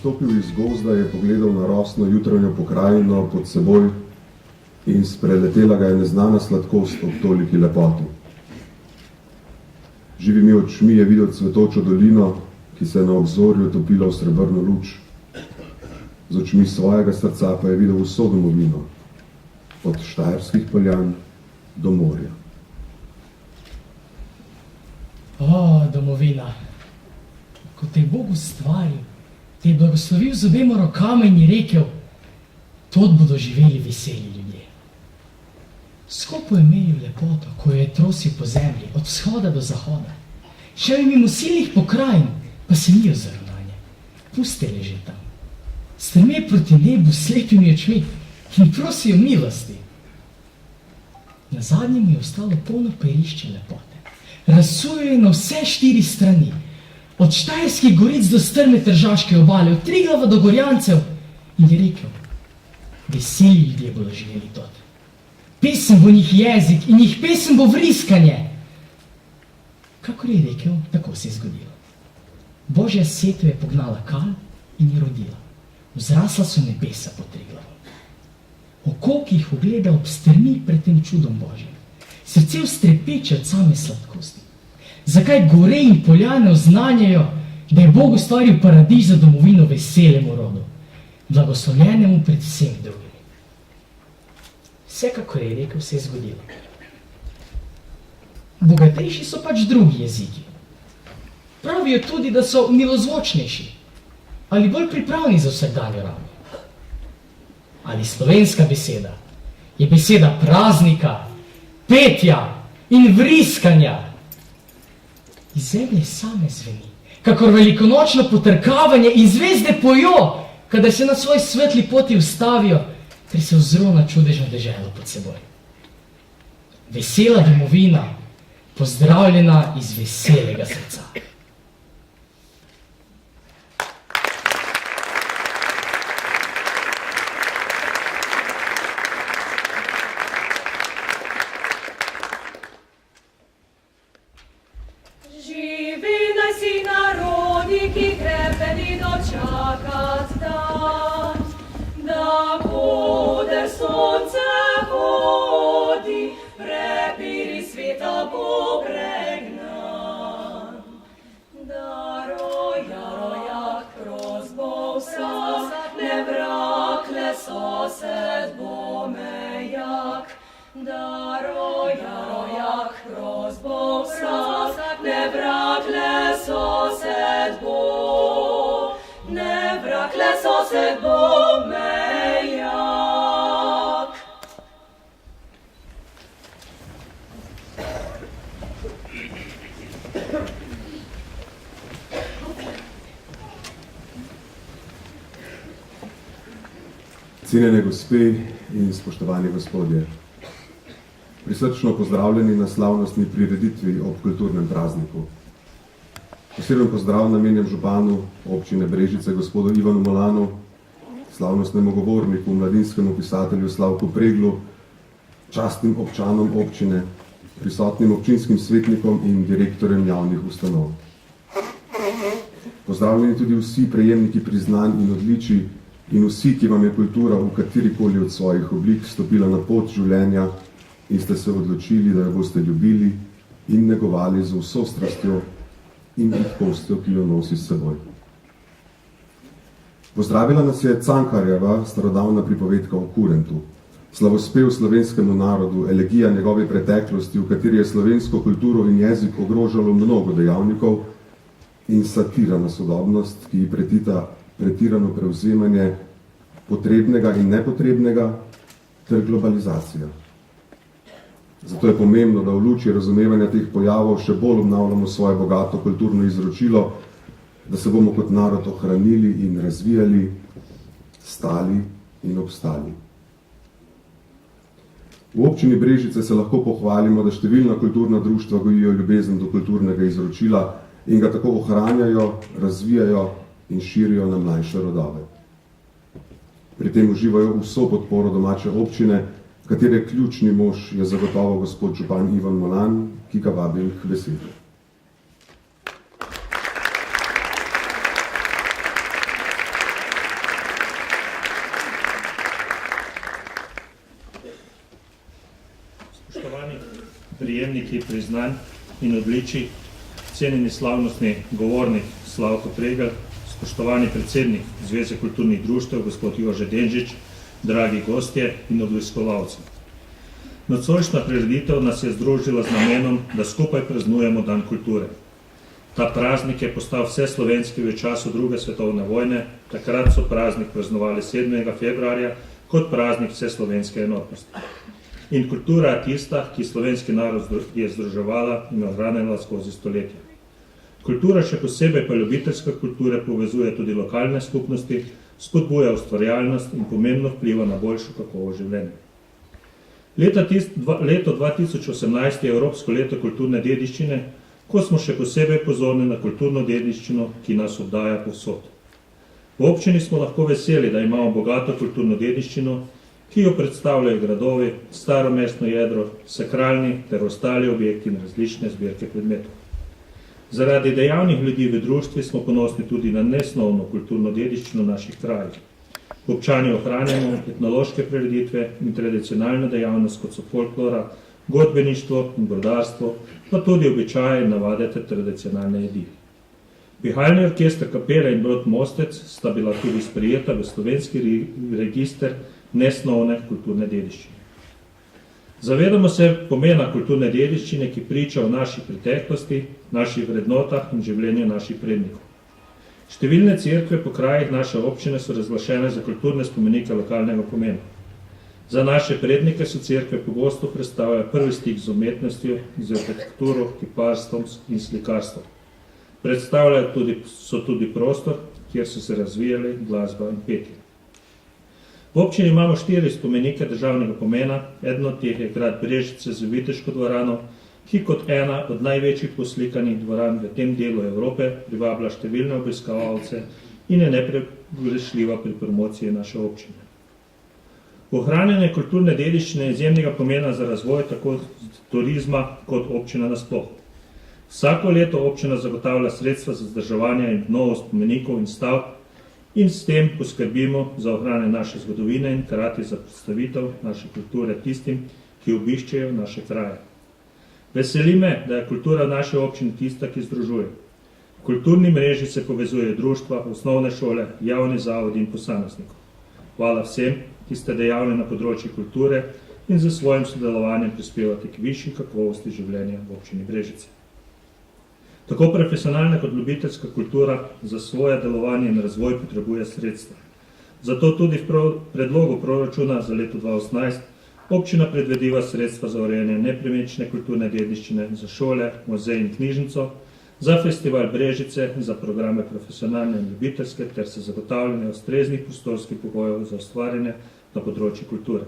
izstopil iz gozda, je pogledal na rosno jutranjo pokrajino pod seboj in spreletela ga je neznana sladkost ob toliki lepoti. Živimi očmi je videl cvetočo dolino, ki se je na obzorju topila v srebrno luč. Z očmi svojega srca pa je videl vso domovino, od Štajerskih poljan do morja. O, domovina, ko te je Bog ustvaril, te je blagoslovil z obema rokama in je rekel, tod bodo živeli veseli ljudje. Skopo je meril lepoto, ko jo je trosil po zemlji, od vzhoda do zahoda. Šel je mimo silnih pokrajin, pa se ni ozrl nanje. Puste leže tam. Strme proti nebu s slepimi očmi in prosijo milosti. Na zadnje mu je ostalo polno pejlišče lepote. Razsujal je na vse 4 strani, od Štajerskih goric do strme Tržaške obale, od Triglava do Gorjancev, in je rekel, veseli ljudje bodo živeli tot. Pesem bo njih jezik in njih pesem bo vriskanje. Kakor je rekel, tako se je zgodilo. Božja setva je pognala kal in je rodila. Vzrasla so nebesa pod Triglavom. Oko, ki jih ogleda, obstrmi pred tem čudom Božjim. Srce vstrepeče od same sladkosti. Zakaj gore in poljane oznanjajo, da je Bog ustvaril paradiž za domovino veselemu rodu, blagoslovljenemu pred vsemi drugimi. Vsekakor je rekel, se je zgodilo. Bogatejši so pač drugi jeziki. Pravijo tudi, da so milozvočnejši ali bolj pripravni za vsakdanjo rabo. Ali slovenska beseda je beseda praznika, petja in vriskanja. Iz zemlje same zveni, kakor velikonočno potrkavanje in zvezde pojo, kadar se na svoj svetli poti ustavijo, ter se ozro na čudežno deželo pod seboj. Vesela domovina, pozdravljena iz veselega srca. Cenjene gospe in spoštovani gospodje, prisrčno pozdravljeni na slavnostni prireditvi ob kulturnem prazniku. Poseben pozdrav namenjam županu občine Brežice, gospodu Ivanu Molanu, slavnostnemu govorniku, mladinskemu pisatelju Slavku Preglu, častnim občanom občine, prisotnim občinskim svetnikom in direktorjem javnih ustanov. Pozdravljeni tudi vsi prejemniki priznanj in odličij in vsi, ki vam je kultura v katerikoli od svojih oblik stopila na pot življenja in ste se odločili, da jo boste ljubili in negovali z vso strastjo in redkostjo, ki jo nosi s seboj. Pozdravila nas je Cankarjeva starodavna pripovedka o Kurentu, slavospev slovenskemu narodu, elegija njegove preteklosti, v kateri je slovensko kulturo in jezik ogrožalo mnogo dejavnikov, in satira na sodobnost, ki ji pretita pretirano prevzemanje potrebnega in nepotrebnega ter globalizacija. Zato je pomembno, da v luči razumevanja teh pojavov še bolj obnavljamo svoje bogato kulturno izročilo, da se bomo kot narod ohranili in razvijali, stali in obstali. V občini Brežice se lahko pohvalimo, da številna kulturna društva gojijo ljubezen do kulturnega izročila in ga tako ohranjajo, razvijajo in širijo na mlajše rodove. Pri tem uživajo vso podporo domače občine, katere ključni mož je zagotovo gospod župan Ivan Molan, ki ga vabim k besedi. prijemniki priznanj in odličij, cenjeni slavnostni govornik Slavko Pregl, spoštovani predsednik Zveze kulturnih društev, gospod Jože Denžič, dragi gostje in obiskovalci. Nocojšnja prireditev nas je združila z namenom, da skupaj praznujemo Dan kulture. Ta praznik je postal vseslovenski v času druge svetovne vojne, takrat so praznik praznovali 7. februarja kot praznik vseslovenske enotnosti. In kultura je tista, ki slovenski narod je združevala in ohranjala skozi stoletja. Kultura, še posebej pa ljubiteljska kultura, povezuje tudi lokalne skupnosti, spodbuja ustvarjalnost in pomembno vpliva na boljšo kakovost življenja. Leto 2018 je Evropsko leto kulturne dediščine, ko smo še posebej pozorni na kulturno dediščino, ki nas obdaja povsod. V občini smo lahko veseli, da imamo bogato kulturno dediščino, ki jo predstavljajo gradovi, staro mestno jedro, sakralni ter ostali objekti in različne zbirke predmetov. Zaradi dejavnih ljudi v društvi smo ponosni tudi na nesnovno kulturno dediščino naših krajev. Občani ohranjamo etnološke prireditve in tradicionalno dejavnost, kot so folklora, godbeništvo in brodarstvo, pa tudi običaje in navade ter tradicionalne jedi. Pihalni orkester Kapela in Brod Mostec sta bila tudi sprejeta v slovenski register nesnovne kulturne dediščine. Zavedamo se pomena kulturne dediščine, ki priča o naši preteklosti, naših vrednotah in življenju naših prednikov. Številne cerkve po krajih naše občine so razglašene za kulturne spomenike lokalnega pomena. Za naše prednike so cerkve pogosto predstavljajo prvi stik z umetnostjo, z arhitekturo, kiparstvom in slikarstvom. Predstavljajo tudi prostor, kjer so se razvijali glasba in petje. V občini imamo 4 spomenike državnega pomena, eden od teh je grad Brežice z viteško dvorano, ki kot ena od največjih poslikanih dvoran v tem delu Evrope privablja številne obiskovalce in je nepogrešljiva pri promociji naše občine. Ohranjanje kulturne dediščine je izjemnega pomena za razvoj tako turizma kot občina nasploh. Vsako leto občina zagotavlja sredstva za vzdrževanje in obnovo spomenikov in stavb in s tem poskrbimo za ohranjanje naše zgodovine in hkrati za predstavitev naše kulture tistim, ki obiščejo naše kraje. Veseli me, da je kultura naše občine tista, ki združuje. V kulturni mreži se povezujejo društva, osnovne šole, javni zavodi in posameznikov. Hvala vsem, ki ste dejavni na področju kulture in za svojim sodelovanjem prispevate k višji kakovosti življenja v občini Brežice. Tako profesionalna kot ljubiteljska kultura za svoje delovanje in razvoj potrebuje sredstva. Zato tudi v predlogu proračuna za leto 2018 občina predvideva sredstva za urejanje nepremične kulturne dediščine za šole, muzej in knjižnico, za festival Brežice, za programe profesionalne in ljubiteljske ter za zagotavljanje ustreznih prostorskih pogojev za ustvarjanje na področju kulture.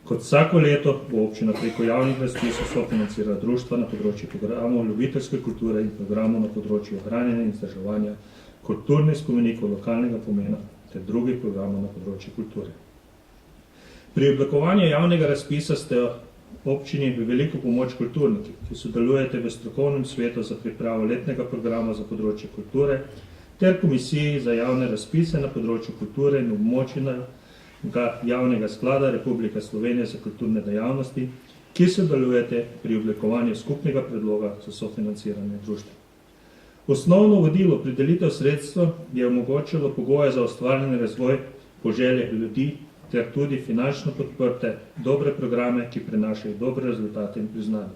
Kot vsako leto bo občina preko javnih razpisov sofinancirala društva na področju programov ljubiteljske kulture in programov na področju ohranjanja in vzdrževanja kulturnih spomenikov lokalnega pomena ter drugih programov na področju kulture. Pri oblikovanju javnega razpisa ste občini v veliko pomoč kulturniki, ki sodelujete v strokovnem svetu za pripravo letnega programa za področje kulture ter komisiji za javne razpise na področju kulture in območja javnega sklada Republike Slovenije za kulturne dejavnosti, ki sodelujete pri oblikovanju skupnega predloga za sofinanciranje društva. Osnovno vodilo pri delitev sredstva je omogočilo pogoje za ustvarjanje razvoj po željah ljudi ter tudi finančno podprte dobre programe, ki prinašajo dobre rezultate in priznanje.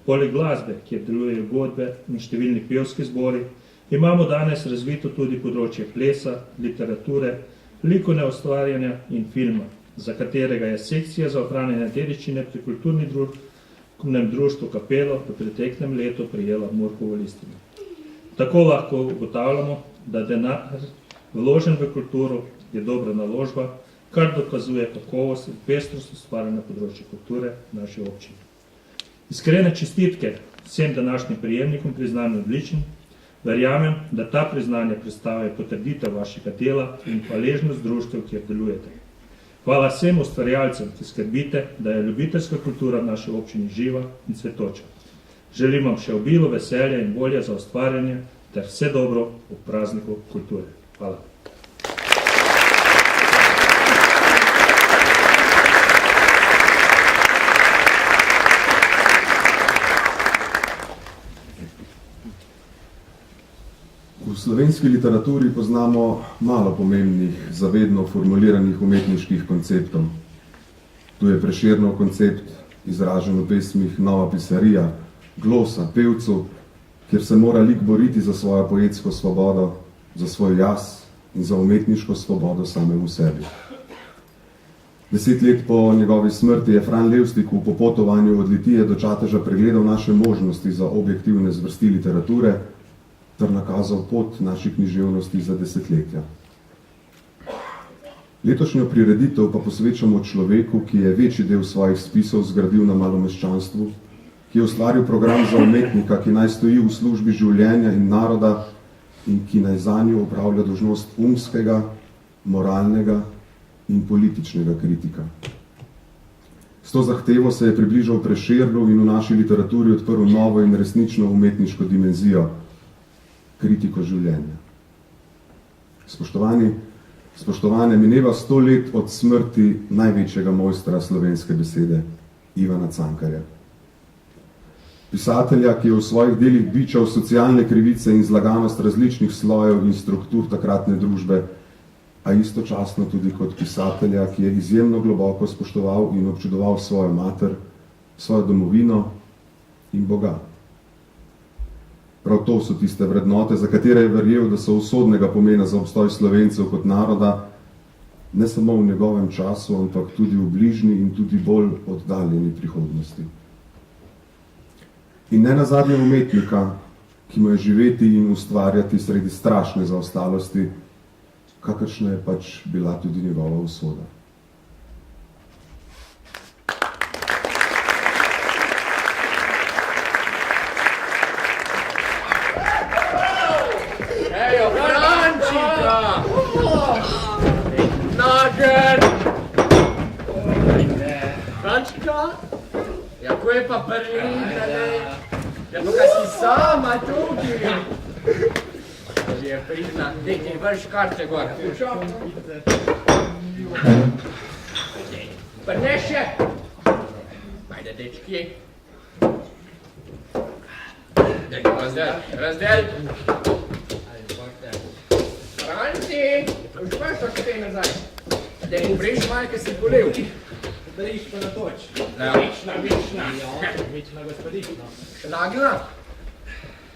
Poleg glasbe, kjer delujejo godbe in številni pevski zbori, imamo danes razvito tudi področje plesa, literature, likovne ustvarjanja in filma, za katerega je sekcija za ohranjanje dediščine pri kulturnem društvu Kapelo v preteklem letu prejela Murkovo listino. Tako lahko ugotavljamo, da denar vložen v kulturo je dobra naložba, kar dokazuje kakovost in pestrost ustvarjanja na področju kulture v naši občini. Iskrene čestitke vsem današnjim prejemnikom priznanj odličnim. Verjamem, da ta priznanja predstavljajo potrditev vašega dela in hvaležnost društev, kjer delujete. Hvala vsem ustvarjalcem, ki skrbite, da je ljubiteljska kultura v naši občini živa in cvetoča. Želim vam še obilo veselja in volje za ustvarjanje ter vse dobro v prazniku kulture. Hvala. slovenski literaturi poznamo malo pomembnih, zavedno formuliranih umetniških konceptov. Tu je Prešernov koncept, izražen v pesmih Nova pisarija, Glosa, Pevcu, kjer se mora lik boriti za svojo poetsko svobodo, za svoj jaz in za umetniško svobodo samemu sebi. 10 let po njegovi smrti je Fran Levstik v popotovanju od Litije do Čateža pregledal naše možnosti za objektivne zvrsti literature ter nakazal pot naših književnosti za desetletja. Letošnjo prireditev pa posvečamo človeku, ki je večji del svojih spisov zgradil na malomeščanstvu, ki je ustvaril program za umetnika, ki naj stoji v službi življenja in naroda in ki naj zanjo upravlja dolžnost umskega, moralnega in političnega kritika. S to zahtevo se je približal Prešernu in v naši literaturi odprl novo in resnično umetniško dimenzijo, kritiko življenja. Spoštovane, mineva 100 let od smrti največjega mojstra slovenske besede, Ivana Cankarja. Pisatelja, ki je v svojih delih bičal socialne krivice in zlaganost različnih slojev in struktur takratne družbe, a istočasno tudi kot pisatelja, ki je izjemno globoko spoštoval in občudoval svojo mater, svojo domovino in Boga. Prav to so tiste vrednote, za katere je verjel, da so usodnega pomena za obstoj Slovencev kot naroda, ne samo v njegovem času, ampak tudi v bližnji in tudi bolj oddaljeni prihodnosti. In ne nazadnje umetnika, ki mu je živeti in ustvarjati sredi strašne zaostalosti, kakršna je pač bila tudi njegova usoda. Ejo, Frančika! Nager! Frančika? Jako je pa pridane? Ja, no kaj si sama tukaj? Že je pridna, nekaj vrš karte gor. Prneše! Ajde, dečki. Razdel. Franci, už pa što kaj nazaj? Da jim briš malo, kaj si bolel. Briš pa na toč. Vična. Vična gospodična. Nagla?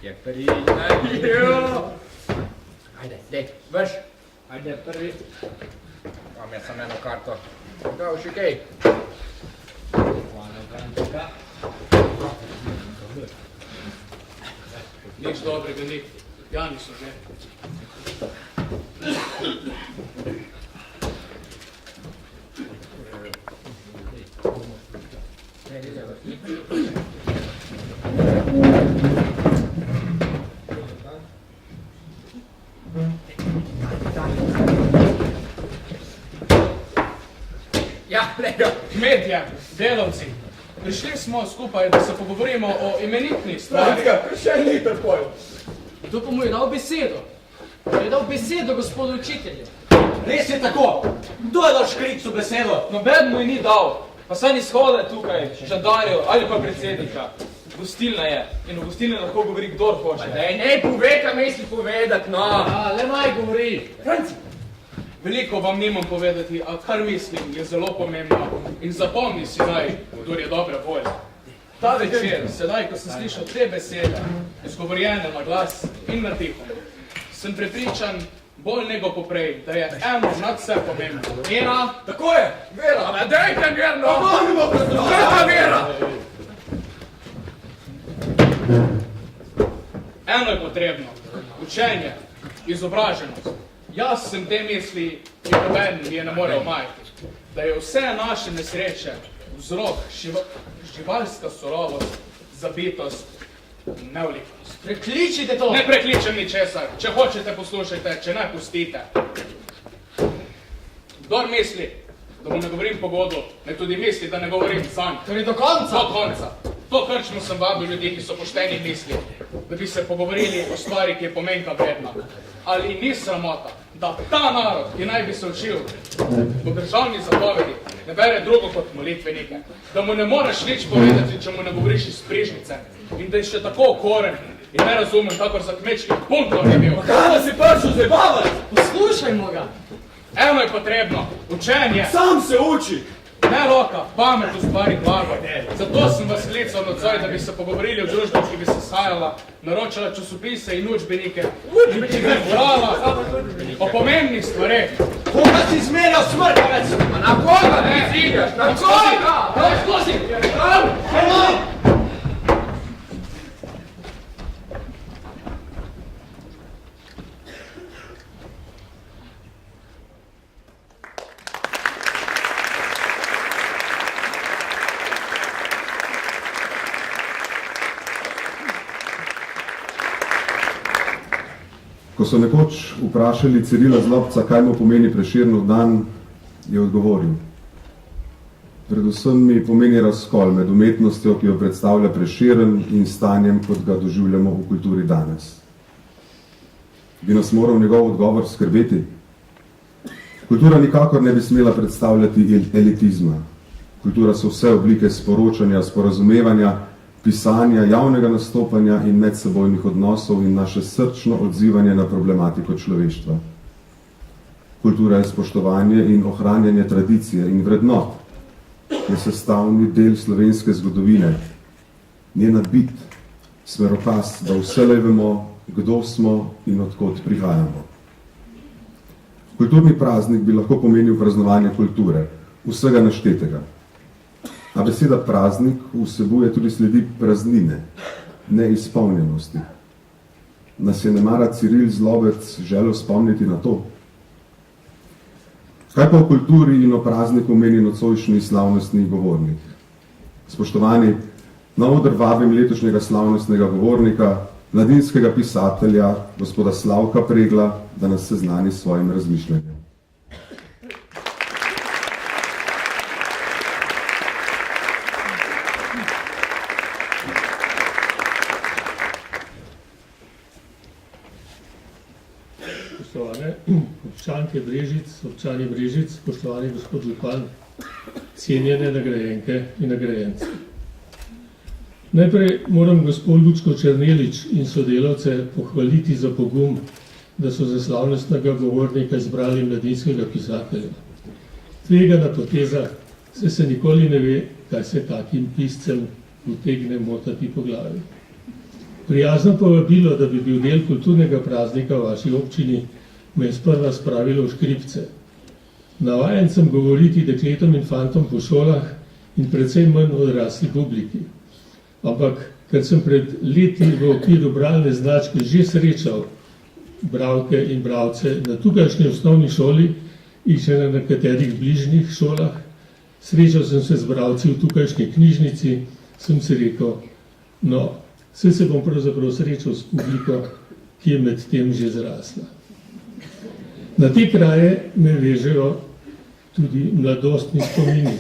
Je pridna. Ajde, dej, vrš. Ajde, prvi. Imam jaz samo eno karto. Kao še kaj? Hvala, Frančika. Nič dobrega ni. Jani so že. Ja, lejo. Kmetje, delavci, prišli smo skupaj, da se pogovorimo o imenitnih stvarih. Še ni takoj. Kdo pa mu je dal besedo? Je dal besedo gospodu učitelju. Res je tako. Kdo je dal škricu besedo? Noben mu je ni dal, pa saj ni shode tukaj, žandarjev ali pa predsednika. Gostilna je in v gostilni lahko govori kdor hoče. Dej, ne pove, kaj misli povedat, no. A, le naj govori. Franci. Veliko vam nimam povedati, a kar mislim je zelo pomembno in zapomni si naj, kdor je dobra volja. Ta večer, sedaj, ko sem slišal te besede, izgovorjene na glas in na tiho, sem prepričan, bolj nego poprej, da je eno nad vse pomembno. Vera, Tako je, Vera. A dejte mir, no. Kakva Vera? eno je potrebno, učenje, izobraženost. Jaz sem te misli in noben mi je ne more omajati, da je vse naše nesreče vzrok živalska surovost, zabitost, nevlikost. Prekličite to! Ne prekličem ničesar, če hočete poslušajte, če ne pustite. Kdor misli, da mu ne govorim pogodu, ne tudi misli, da ne govorim zanj. Torej do konca! Do konca. To krčmo sem vabil ljudi, ki so pošteni misli, da bi se pogovorili o stvari, ki je pomenka vredna. Ali ni sramota, da ta narod, ki naj bi se učil po državni zapovedi, ne bere drugo kot molitvenike, da mu ne moreš nič povedati, če mu ne govoriš iz prižnice in da je še tako okoren, in ne razumem, kakor za kmečkih punktov ni bil. Kaj nas je prišel zabavati? Poslušajmo ga. Eno je potrebno, učenje. Sam se uči. Ne roka, pamet ustvari glavo. Zato sem vas klical nocoj, da bi se pogovorili o družbi, ki bi se sajala, naročala časopise in učbenike, ki bi brala o pomembnih stvareh. Koga si zmenjal smrkavec? Na koga ti zigaš? Na koga? Skozi! Ko so nekoč vprašali Cirila Zlobca, kaj mu pomeni Prešernov dan, je odgovoril: predvsem mi pomeni razkol med umetnostjo, ki jo predstavlja Prešeren, in stanjem, kot ga doživljamo v kulturi danes. Bi nas moral njegov odgovor skrbeti? Kultura nikakor ne bi smela predstavljati elitizma. Kultura so vse oblike sporočanja, sporazumevanja, pisanja, javnega nastopanja in medsebojnih odnosov in naše srčno odzivanje na problematiko človeštva. Kultura je spoštovanje in ohranjanje tradicije in vrednot, je sestavni del slovenske zgodovine, njena bit, smerokaz, da vselej vemo, kdo smo in odkot prihajamo. Kulturni praznik bi lahko pomenil praznovanje kulture, vsega naštetega. A beseda praznik vsebuje tudi sledi praznine, neizpolnjenosti. Nas je nemara Ciril Zlobec želel spomniti na to? Kaj pa o kulturi in o prazniku meni nocojšnji slavnostni govornik? Spoštovani, na oder vabim letošnjega slavnostnega govornika, mladinskega pisatelja, gospoda Slavka Pregla, da nas seznani s svojim razmišljanjem. Spoštovane občanke Brežic, občani Brežic, spoštovani gospod župan, cenjene nagrajenke in nagrajenci. Najprej moram gospod Lučko Černelič in sodelavce pohvaliti za pogum, da so za slavnostnega govornika izbrali mladinskega pisatelja. Tvegana poteza, saj se nikoli ne ve, kaj se takim piscem utegne motati po glavi. Prijazno povabilo, da bi bil del kulturnega praznika v vaši občini, me je sprva spravilo v škripce. Navajen sem govoriti dekletom in fantom po šolah in precej manj odrasli publiki. Ampak, ker sem pred leti v okviru bralne značke že srečal bralke in bralce na tukajšnji osnovni šoli in še na nekaterih bližnjih šolah, srečal sem se z bralci v tukajšnji knjižnici, sem si rekel, no, saj se bom pravzaprav srečal s publiko, ki je med tem že zrasla. Na te kraje me vežejo tudi mladostni spomini.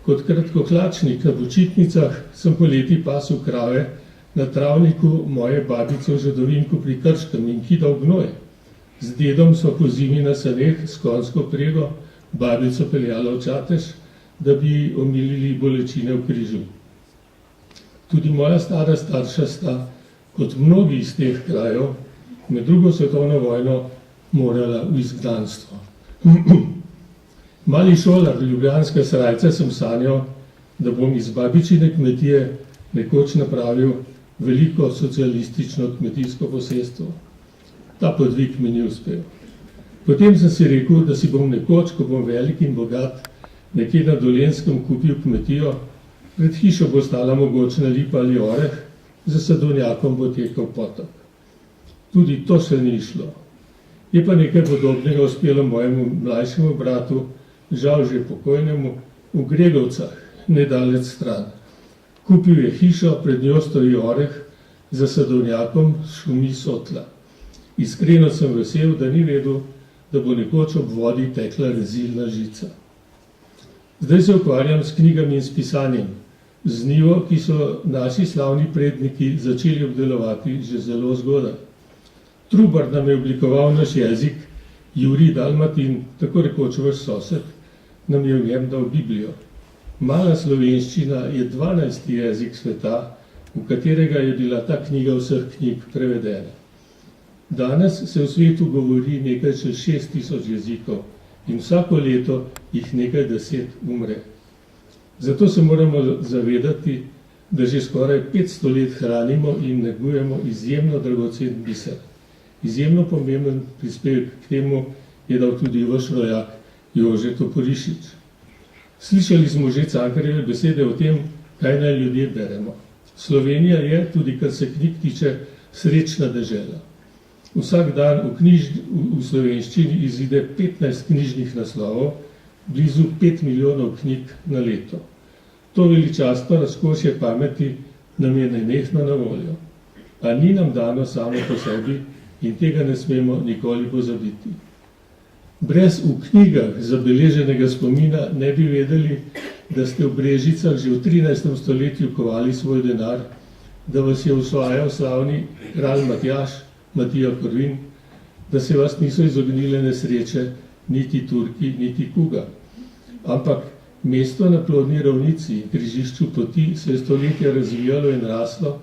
Kot kratkohlačnik na počitnicah sem poleti pasel krave na travniku moje babice v Žadovinku pri Krškem in kidal gnoj. Z dedom so po zimi na saneh s konjsko prego babico peljala v Čatež, da bi omilili bolečine v križu. Tudi moja stara starša sta, kot mnogi iz teh krajev, med drugo svetovno vojno morala v izgnanstvo. Mali šolar ljubljanska Srajca sem sanjal, da bom iz babičine kmetije nekoč napravil veliko socialistično kmetijsko posestvo. Ta podvig mi ni uspel. Potem sem si rekel, da si bom nekoč, ko bom velik in bogat, nekje na Dolenjskem kupil kmetijo, pred hišo bo stala mogočna lipa ali oreh, za sadovnjakom bo tekel potok. Tudi to se ni šlo. Je pa nekaj podobnega uspelo mojemu mlajšemu bratu, žal že pokojnemu, v Gregovcah, nedalec stran. Kupil je hišo, pred njo stoji oreh, za sadovnjakom šumi sotla. Iskreno sem vesel, da ni vedel, da bo nekoč ob vodi tekla rezilna žica. Zdaj se ukvarjam s knjigami in s pisanjem, z njivo, ki so naši slavni predniki začeli obdelovati že zelo zgodaj. Trubar nam je oblikoval naš jezik, Jurij Dalmatin, tako rekoč vaš sosed, nam je v njem dal Biblijo. Mala slovenščina je 12. jezik sveta, v katerega je bila ta knjiga vseh knjig prevedena. Danes se v svetu govori nekaj čez 6000 jezikov in vsako leto jih nekaj 10 umre. Zato se moramo zavedati, da že skoraj 500 let hranimo in negujemo izjemno dragocen biser. Izjemno pomemben prispevek k temu je dal tudi vaš rojak Jože Toporišič. Slišali smo že Cankarjeve besede o tem, kaj naj ljudje beremo. Slovenija je, tudi kar se knjig tiče, srečna dežela. Vsak dan v slovenščini izide 15 knjižnih naslovov, blizu 5 milijonov knjig na leto. To veličastno razkošje pameti nam je nenehno na voljo. A ni nam dano samo po sebi in tega ne smemo nikoli pozabiti. Brez v knjigah zabeleženega spomina ne bi vedeli, da ste v Brežicah že v 13. stoletju kovali svoj denar, da vas je osvajal slavni kralj Matija Korvin, da se vas niso izognile nesreče niti Turki, niti kuga. Ampak mesto na plodni ravnici in križišču poti se je stoletja razvijalo in raslo,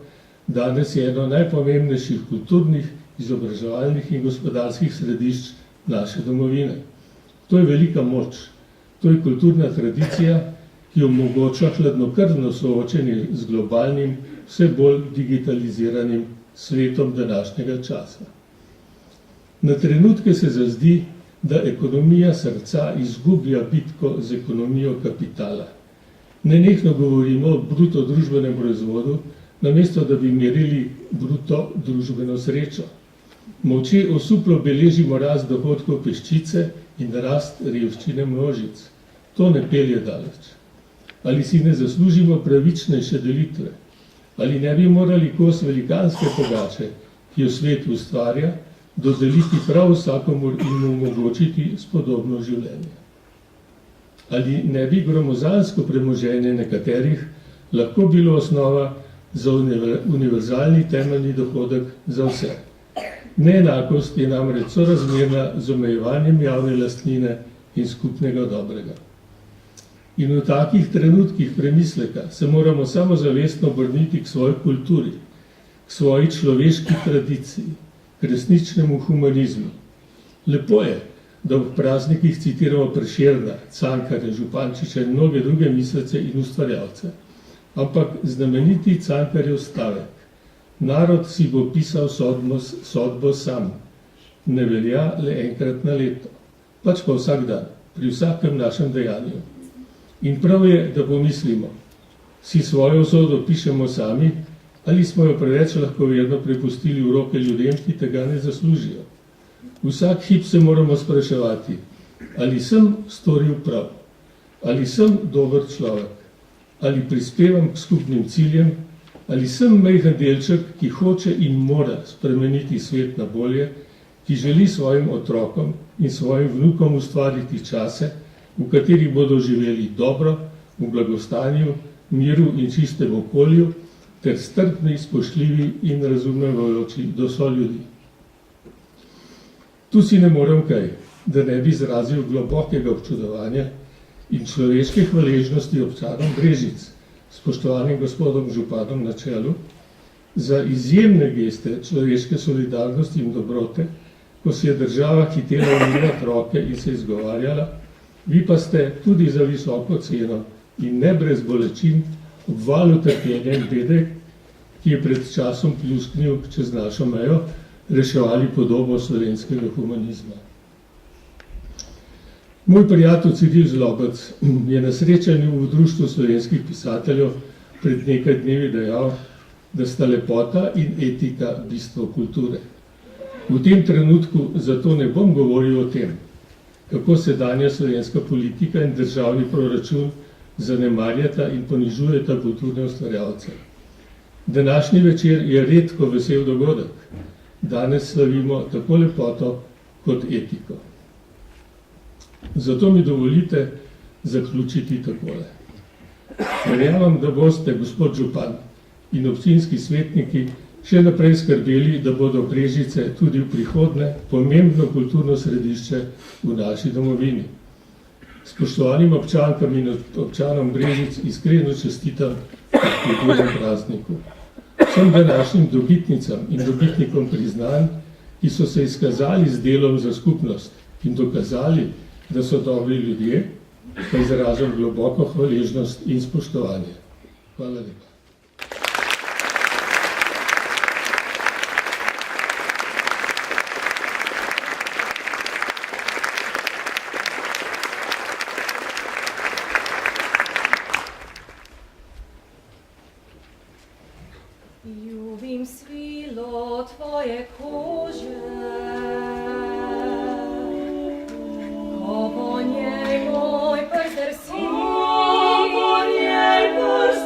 danes je eno najpomembnejših kulturnih, izobraževalnih in gospodarskih središč naše domovine. To je velika moč, to je kulturna tradicija, ki omogoča hladnokrvno soočenje z globalnim, vse bolj digitaliziranim svetom današnjega časa. Na trenutke se zazdi, da ekonomija srca izgublja bitko z ekonomijo kapitala. Nenehno govorimo o bruto družbenem proizvodu, namesto da bi merili bruto družbeno srečo. Molče osuplo beležimo rast dohodkov peščice in rast revščine množic. To ne pelje daleč. Ali si ne zaslužimo pravičnejše delitve? Ali ne bi morali kos velikanske pogače, ki jo svet ustvarja, dodeliti prav vsakomur in mu omogočiti spodobno življenje? Ali ne bi gromozansko premoženje nekaterih lahko bilo osnova za univerzalni temeljni dohodek za vse? Neenakost je namreč sorazmerna z omejevanjem javne lastnine in skupnega dobrega. In v takih trenutkih premisleka se moramo samozavestno obrniti k svoji kulturi, k svoji človeški tradiciji, k resničnemu humanizmu. Lepo je, da v praznikih citiramo Prešerna, Cankarja, Župančiča in mnoge druge mislece in ustvarjalce. Ampak znameniti Cankarjev stavek: narod si bo pisal sodbo sam, ne velja le enkrat na leto, pač pa vsak dan, pri vsakem našem dejanju. In prav je, da pomislimo, si svojo usodo pišemo sami ali smo jo preveč lahkoverno prepustili v roke ljudem, ki tega ne zaslužijo. Vsak hip se moramo spraševati, ali sem storil prav, ali sem dober človek, ali prispevam k skupnim ciljem, ali sem majhen delček, ki hoče in mora spremeniti svet na bolje, ki želi svojim otrokom in svojim vnukom ustvariti čase, v katerih bodo živeli dobro, v blagostanju, miru in čistem okolju, ter strpni, spoštljivi in razumevajoči do soljudi. Tu si ne morem kaj, da ne bi izrazil globokega občudovanja in človeške hvaležnosti občanom Brežic, spoštovanim gospodom županom na čelu, za izjemne geste človeške solidarnosti in dobrote, ko si je država hitela umivati roke in se izgovarjala, vi pa ste tudi za visoko ceno in ne brez bolečin ob valu trpljenja in bede, ki je pred časom pljusknil čez našo mejo, reševali podobo slovenskega humanizma. Moj prijatelj Ciril Zlobec je na srečanju v Društvu slovenskih pisateljev pred nekaj dnevi dejal, da sta lepota in etika bistvo kulture. V tem trenutku zato ne bom govoril o tem, kako sedanja slovenska politika in državni proračun zanemarjata in ponižujeta kulturne ustvarjalce. Današnji večer je redko vesel dogodek. Danes slavimo tako lepoto kot etiko. Zato mi dovolite zaključiti takole. Verjamem, da boste, gospod župan in občinski svetniki, še naprej skrbeli, da bodo Brežice tudi v prihodnje pomembno kulturno središče v naši domovini. Spoštovanim občankam in občanom Brežic iskreno čestitam k kulturnem prazniku. Vsem današnjim dobitnicam in dobitnikom priznanj, ki so se izkazali z delom za skupnost in dokazali, da so dobri ljudje, pa izražam globoko hvaležnost in spoštovanje. Hvala lepa. Ljubim svilo tvoje kože, ko po njej moj prst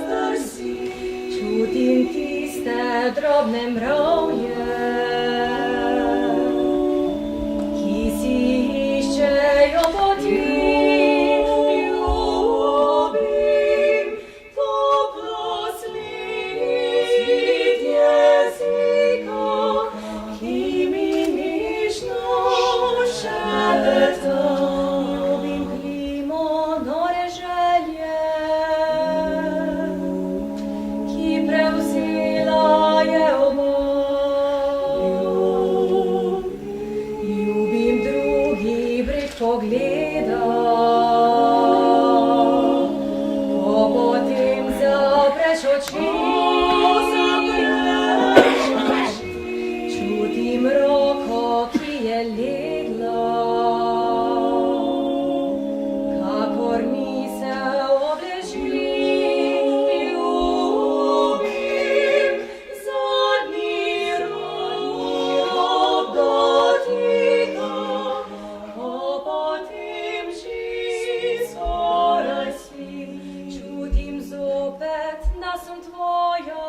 drsi, čutim tiste drobne mravlje, ki si iščejo poti. Čutim roko, ki je legla, kakor misel obleži. Ljubim zadnji rok dotika, ko potem že skoraj spim. Čutim zopet, da sem tvoja.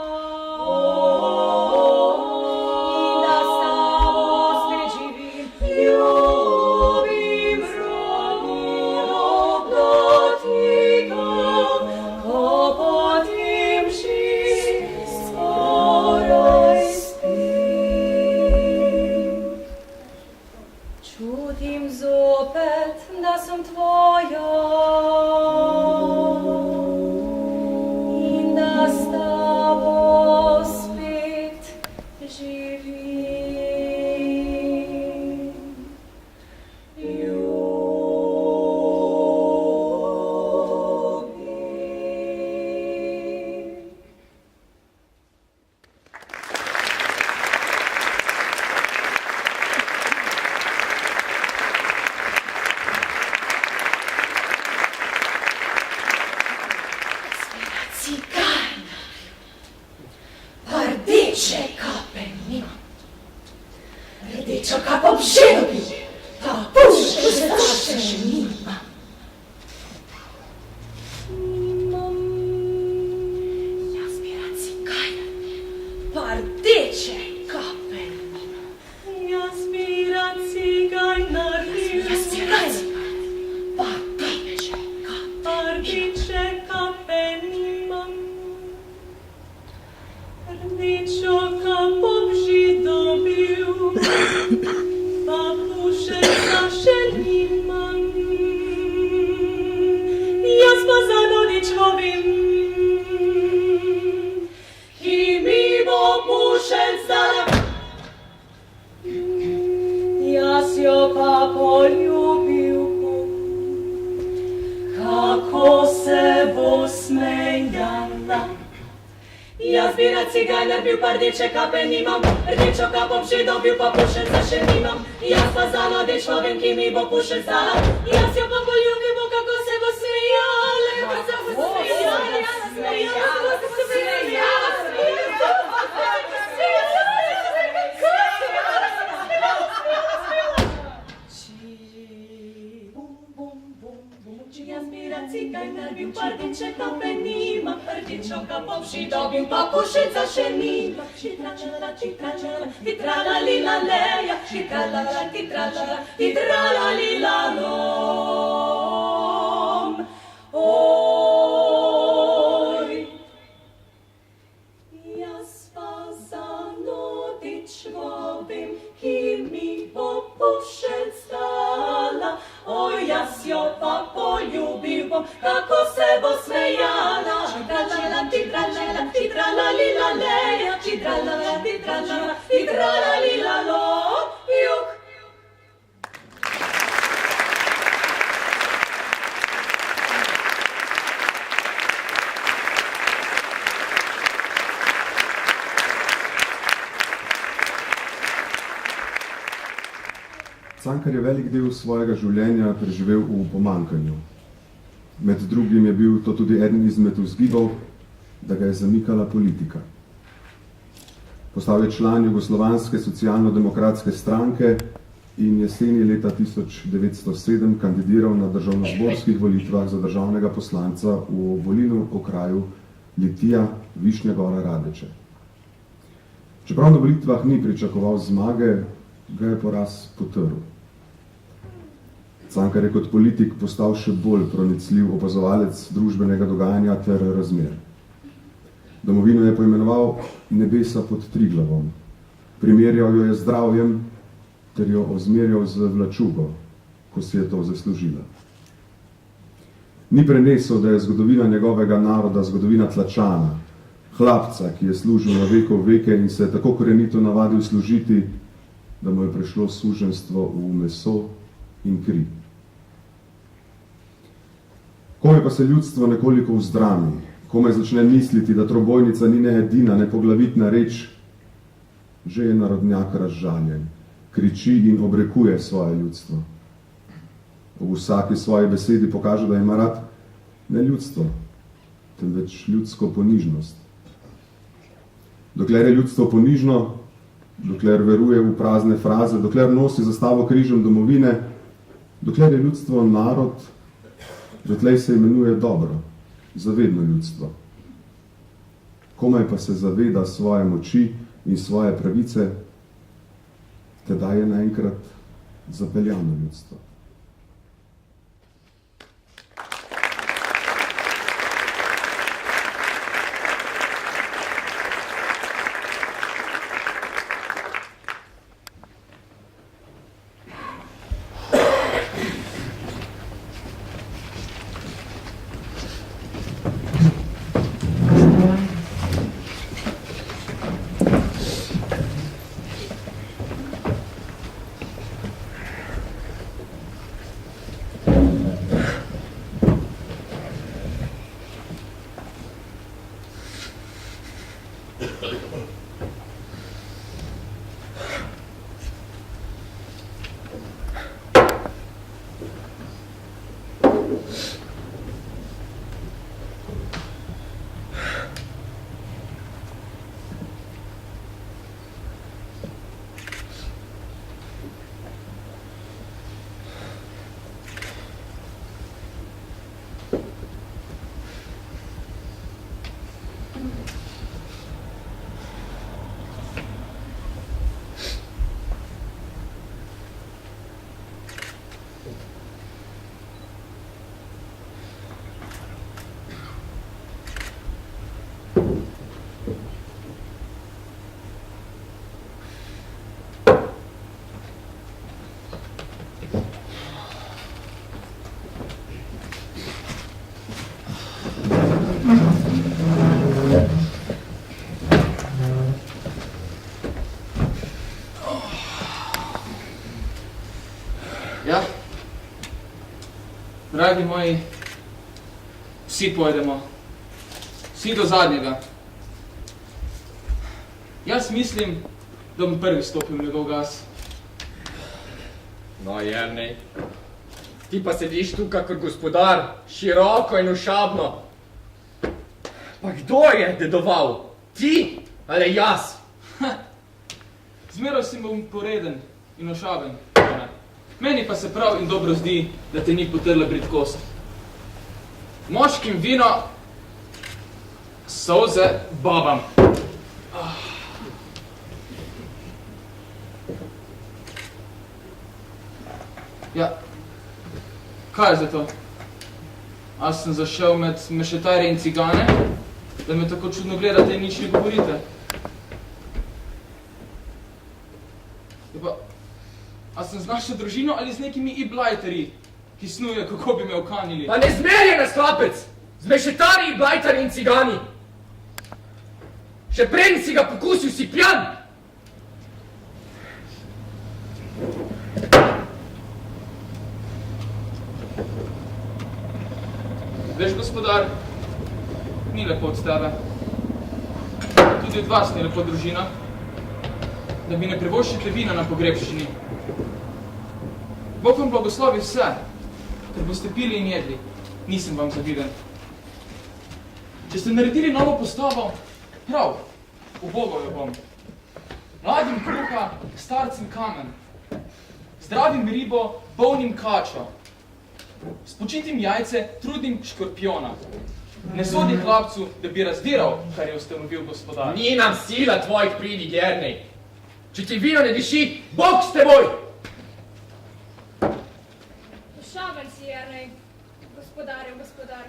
Čutim zopet, da sem tvoja in da s tabo spet živim. Ljubim. Cigajna, pa rdeče kape nima, rdečo kapo bi že dobil, pa pušče zaše še nima. Jaz bi rad cigajna, pa rdeče kape nima. Jaz bi rad cigajna, pa rdeče kape nima. Rdečo kapo bi že dobil, pa pušeca še nimam. Jaz pa za nodič vobim, ki mi bo pušec dala. Jaz jo pa poljubil bom, kako se bo smejala. Jaz bi rad cigajner bil, pa rdeče kape nimam, rdečo kapo bi že dobil, pa pušeca še nimam. Jaz pa za nodič vobim, ki mi bo pušec dala. Jaz jo pa poljubil bom, kako se bo smejala, kako se bo smejala, smejala, smejala. Jaz bi rad cigajner bil, pa rdeče kape nimam, rdečo kapo bi že dobil, pa pušeca še nimam. Titrala, titrala, titrala lila leja, titrala, titrala, titrala lila lom. Oj, jaz pa za nodič vobim, ki mi bo pušec dala. Oj, jaz jo pa poljubil bom, kako se bo smejala. Titrala, titrala, titrala lila leja, Tra-la-li-la-lo, juh. Cankar je velik del svojega življenja preživel v pomanjkanju. Med drugim je bil to tudi eden izmed vzgibov, da ga je zamikala politika. Postal je član Jugoslovanske socialno-demokratske stranke in jeseni leta 1907 kandidiral na državnozborskih volitvah za državnega poslanca v volilnem okraju Litija, Višnja Gora, Radeče. Čeprav na volitvah ni pričakoval zmage, ga je poraz potrl. Cankar je kot politik postal še bolj pronicljiv opazovalec družbenega dogajanja ter razmer. Domovino je poimenoval nebesa pod Triglavom, primerjal jo je z zdravjem ter jo ozmerjal z vlačugo, ko si je to zaslužila. Ni prenesel, da je zgodovina njegovega naroda zgodovina tlačana, hlapca, ki je služil na vekov veke in se je tako korenito navadil služiti, da mu je prišlo suženstvo v meso in kri. Komaj pa se ljudstvo nekoliko vzdrami, komaj začne misliti, da trobojnica ni ne edina, ne poglavitna reč, že je narodnjak razžaljen, kriči in obrekuje svoje ljudstvo. V vsaki svoji besedi pokaže, da ima rad ne ljudstvo, temveč ljudsko ponižnost. Dokler je ljudstvo ponižno, dokler veruje v prazne fraze, dokler nosi zastavo križem domovine, dokler je ljudstvo narod, dotlej se imenuje dobro, zavedno ljudstvo. Komaj pa se zaveda svoje moči in svoje pravice, tedaj je naenkrat zapeljano ljudstvo. Ja, dragi moji, vsi pojdemo, vsi do zadnjega. Jaz mislim, da bom prvi stopil v njegov gas. No, Jernej, ti pa sediš tu kakor gospodar, široko in ošabno. Pa kdo je dedoval? Ti ali jaz? Zmeraj si bom poreden in ošaben. Meni pa se prav in dobro zdi, da te ni potrla bridkost. Moškim vino, solze babam. Ja, kaj je za to? A sem zašel med mešetarje in cigane, da me tako čudno gledate in nič ne govorite? Ja pa, a sem z našo družino ali z nekimi iblajterji, ki snuje, kako bi me okanili? Pa ne zmerje nas, hlapec! Z mešetarji, iblajterji in cigani! Še prej si ga pokusil, si pjan! Veš, gospodar, ni lepo od tebe. Tudi od vas ni lepo, družina, da mi ne privoščite vina na pogrebščini. Bog vam blagoslovi vse, ker boste pili in jedli. Nisem vam zaviden. Če ste naredili novo postavo, prav, ubogel jo bom. Mladim kruha, starcem kamen, zdravim ribo, polnim kačo, spočitim jajce, trudim škorpiona. Ne sodi hlapcu, da bi razdiral, kar je ustanovil gospodar. Ni nam sila tvojih pridig, Jernej. Če ti vino ne diši, Bog s teboj! Šaben si, Jernej, gospodarjev gospodar.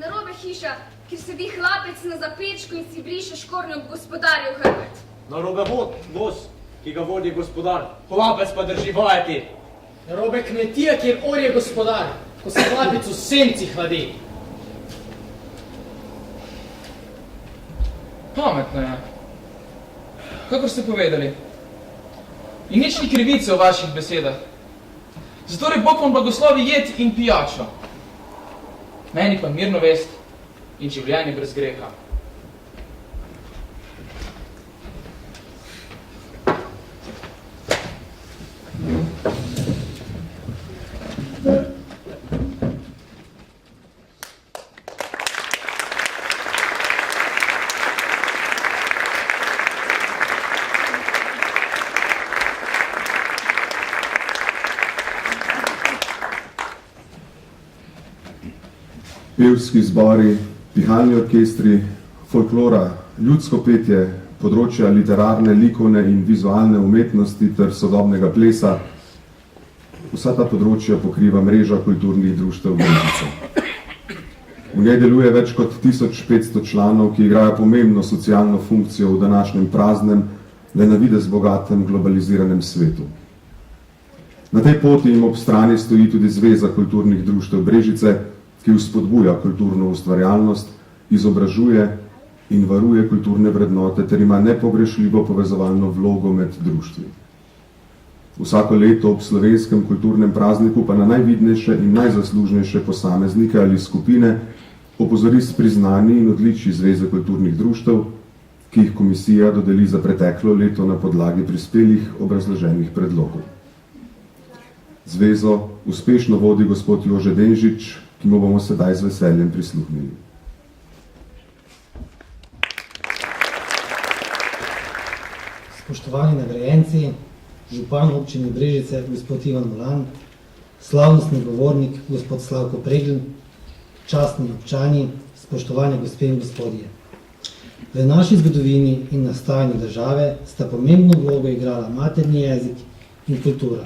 Narobe hiša, kjer sedi hlapec na zapečku in si briše škornjo gospodarjev hrbet. Narobe voz, ki ga vodi gospodar. Hlapec pa drži vajeti. Narobe kmetija, kjer orje gospodar, ko se hlapec v senci hladi. Pametno je. Kakor ste povedali. In nič ni krivice v vaših besedah. Zatorej Bog vam blagoslovi jed in pijačo. Meni pa mirno vest in življenje brez greha. Pevski zbori, pihalni orkestri, folklora, ljudsko petje, področja literarne, likovne in vizualne umetnosti ter sodobnega plesa. Vsa ta področja pokriva mreža kulturnih društev Brežice. V njej deluje več kot 1500 članov, ki igrajo pomembno socialno funkcijo v današnjem praznem, le na videz bogatem globaliziranem svetu. Na tej poti jim ob strani stoji tudi Zveza kulturnih društev Brežice, ki vzpodbuja kulturno ustvarjalnost, izobražuje in varuje kulturne vrednote ter ima nepogrešljivo povezovalno vlogo med društvi. Vsako leto ob slovenskem kulturnem prazniku pa na najvidnejše in najzaslužnejše posameznike ali skupine opozori s priznanji in odličji Zveze kulturnih društev, ki jih komisija dodeli za preteklo leto na podlagi prispelih obrazloženih predlogov. Zvezo uspešno vodi gospod Jože Denžič, ki mu bomo sedaj z veseljem prisluhnili. Spoštovani nagrajenci, župan občine Brežice, gospod Ivan Molan, slavnostni govornik, gospod Slavko Pregl, častni občani, spoštovane gospe in gospodje. V naši zgodovini in nastajanju države sta pomembno vlogo igrala materni jezik in kultura.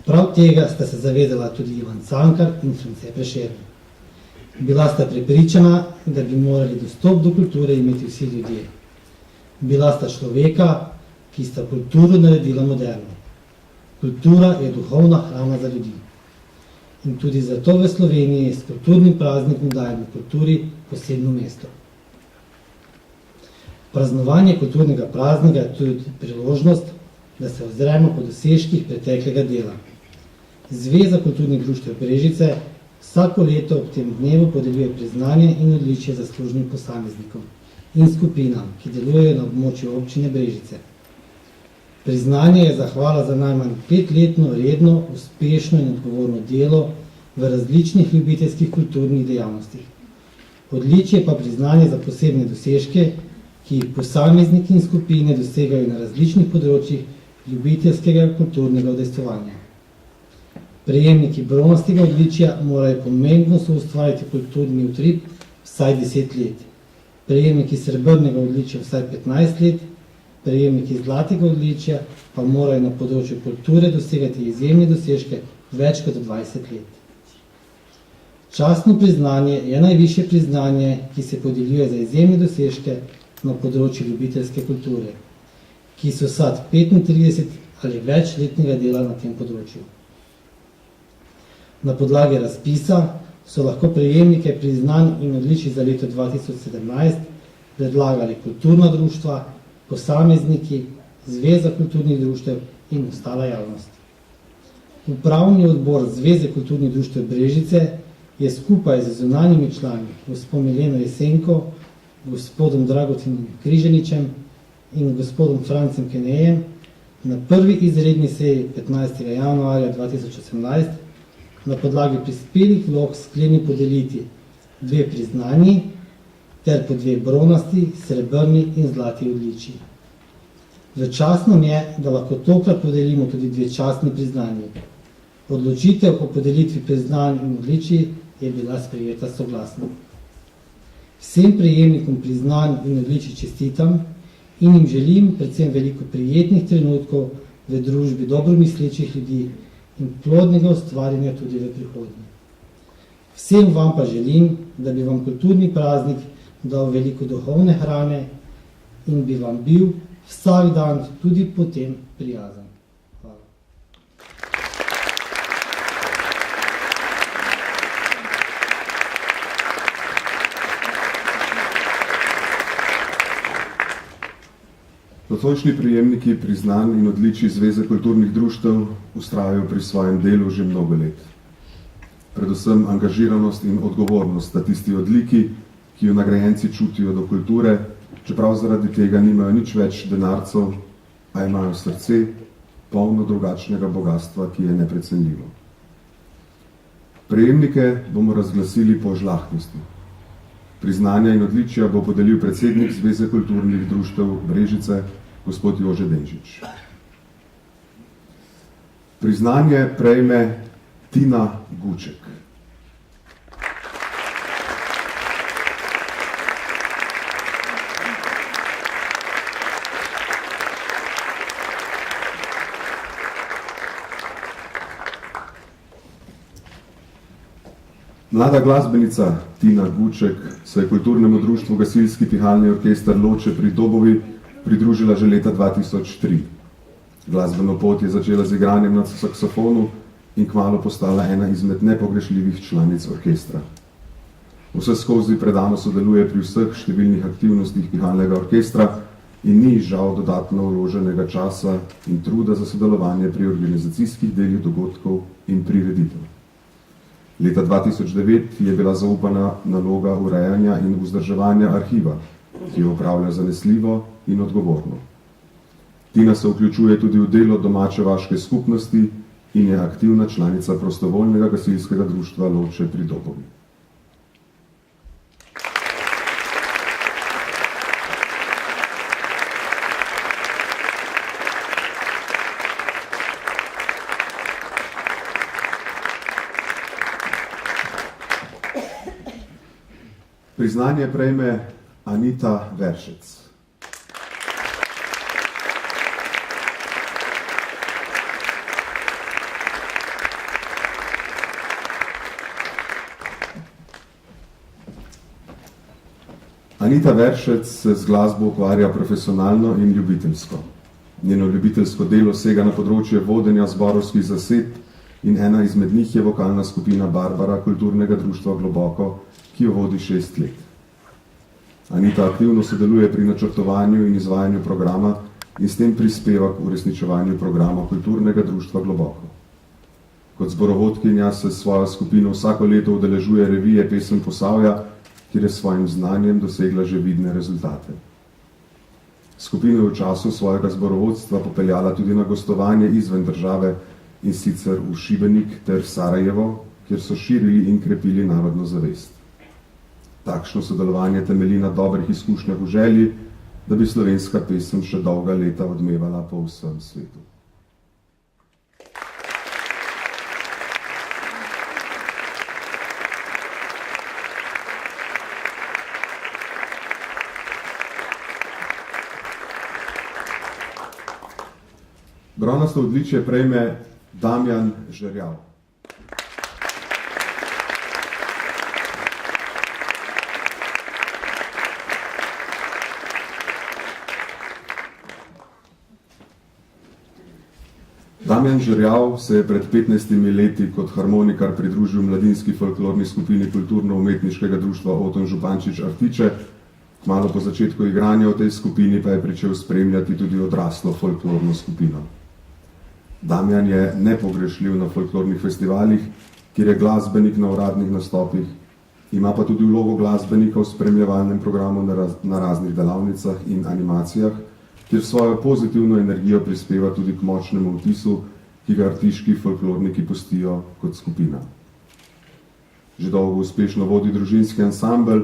Prav tega sta se zavedala tudi Ivan Cankar in France Prešeren. Bila sta prepričana, da bi morali dostop do kulture imeti vsi ljudje. Bila sta človeka, ki sta kulturo naredila moderno. Kultura je duhovna hrana za ljudi. In tudi zato v Sloveniji s kulturnim praznikom dajemo kulturi posebno mesto. Praznovanje kulturnega praznika je tudi priložnost, da se ozremo po dosežkih preteklega dela. Zveza kulturnih društev Brežice vsako leto ob tem dnevu podeljuje priznanje in odličje zaslužnim posameznikom in skupinam, ki delujejo na območju občine Brežice. Priznanje je zahvala za najmanj 5-letno redno, uspešno in odgovorno delo v različnih ljubiteljskih kulturnih dejavnostih. Odličje pa priznanje za posebne dosežke, ki jih posamezniki in skupine dosegajo na različnih področjih ljubiteljskega kulturnega udejstvovanja. Prejemniki bronastega odličja morajo pomembno soustvariti kulturni utrip vsaj 10 let, prejemniki srebrnega odličja vsaj 15 let, prejemniki zlatega odličja pa morajo na področju kulture dosegati izjemne dosežke več kot 20 let. Častno priznanje je najvišje priznanje, ki se podeljuje za izjemne dosežke na področju ljubiteljske kulture, ki so sad 35 ali več letnega dela na tem področju. Na podlagi razpisa so lahko prejemnike priznanj in odličij za leto 2017 predlagali kulturna društva, posamezniki, Zveza kulturnih društev in ostala javnost. Upravni odbor Zveze kulturnih društev Brežice je skupaj z zunanjimi člani, gospod Mileno Jesenko, gospodom Dragotinom Križaničem in gospodom Francem Kenejem, na prvi izredni seji 15. januarja 2018 na podlagi prispelih vlog sklenil podeliti 2 priznanji ter po 2 bronasti, srebrni in zlati odličji. V častnom je, da lahko tokrat podelimo tudi 2 častni priznanji. Odločitev o podelitvi priznanj in odličij je bila sprejeta soglasno. Vsem prejemnikom priznanj in odličij čestitam in jim želim predvsem veliko prijetnih trenutkov v družbi dobromislečih ljudi in plodnega ustvarjanja tudi v prihodnje. Vsem vam pa želim, da bi vam kulturni praznik dal veliko duhovne hrane in bi vam bil vsak dan tudi potem prijazen. Hvala. Nocojšnji prejemniki priznanj in odličij Zveze kulturnih društev vztrajajo pri svojem delu že mnogo let. Predvsem angažiranost in odgovornost sta tisti odliki, ki jo nagrajenci čutijo do kulture, čeprav zaradi tega nimajo nič več denarcev, a imajo srce polno drugačnega bogatstva, ki je neprecenljivo. Prejemnike bomo razglasili po žlahtnosti. Priznanja in odličja bo podelil predsednik Zveze kulturnih društev Brežice, gospod Jože Denžič. Priznanje prejme Tina Guček. Mlada glasbenica Tina Guček se je kulturnemu društvu Gasilski pihalni orkester Loče pri Dobovi pridružila že leta 2003. Glasbeno pot je začela z igranjem na saksofonu in kmalu postala ena izmed nepogrešljivih članic orkestra. Vseskozi predano sodeluje pri vseh številnih aktivnostih pihalnega orkestra in ni žal dodatno vloženega časa in truda za sodelovanje pri organizacijskih delih dogodkov in prireditev. Leta 2009 je bila zaupana naloga urejanja in vzdrževanja arhiva, ki jo opravlja zanesljivo in odgovorno. Tina se vključuje tudi v delo domače vaške skupnosti in je aktivna članica prostovoljnega gasilskega društva Loče pri Dobovi. Priznanje prejme Anita Veršec. Anita Veršec se z glasbo ukvarja profesionalno in ljubiteljsko. Njeno ljubiteljsko delo sega na področje vodenja zborovskih zased in ena izmed njih je vokalna skupina Barbara kulturnega društva Globoko, ki jo vodi 6 let. Anita aktivno sodeluje pri načrtovanju in izvajanju programa in s tem prispeva k uresničevanju programa kulturnega društva Globoko. Kot zborovodkinja se s svojo skupino vsako leto udeležuje revije Pesem Posavja, kjer je s svojim znanjem dosegla že vidne rezultate. Skupina je v času svojega zborovodstva popeljala tudi na gostovanje izven države, in sicer v Šibenik ter Sarajevo, kjer so širili in krepili narodno zavest. Takšno sodelovanje temelji na dobrih izkušnjah v želji, da bi slovenska pesem še dolga leta odmevala po vsem svetu. Bronasto odličje prejme Damjan Žerjav. Damjan Žerjav se je pred 15 leti kot harmonikar pridružil mladinski folklorni skupini kulturno-umetniškega društva Oton Župančič Artiče. Kmalu po začetku igranja v tej skupini pa je pričel spremljati tudi odraslo folklorno skupino. Damjan je nepogrešljiv na folklornih festivalih kjer je glasbenik na uradnih nastopih, ima pa tudi vlogo glasbenika v spremljevalnem programu na raznih delavnicah in animacijah, kjer svojo pozitivno energijo prispeva tudi k močnemu vtisu, ki ga artiški folklorniki pustijo kot skupina. Že dolgo uspešno vodi družinski ansambel,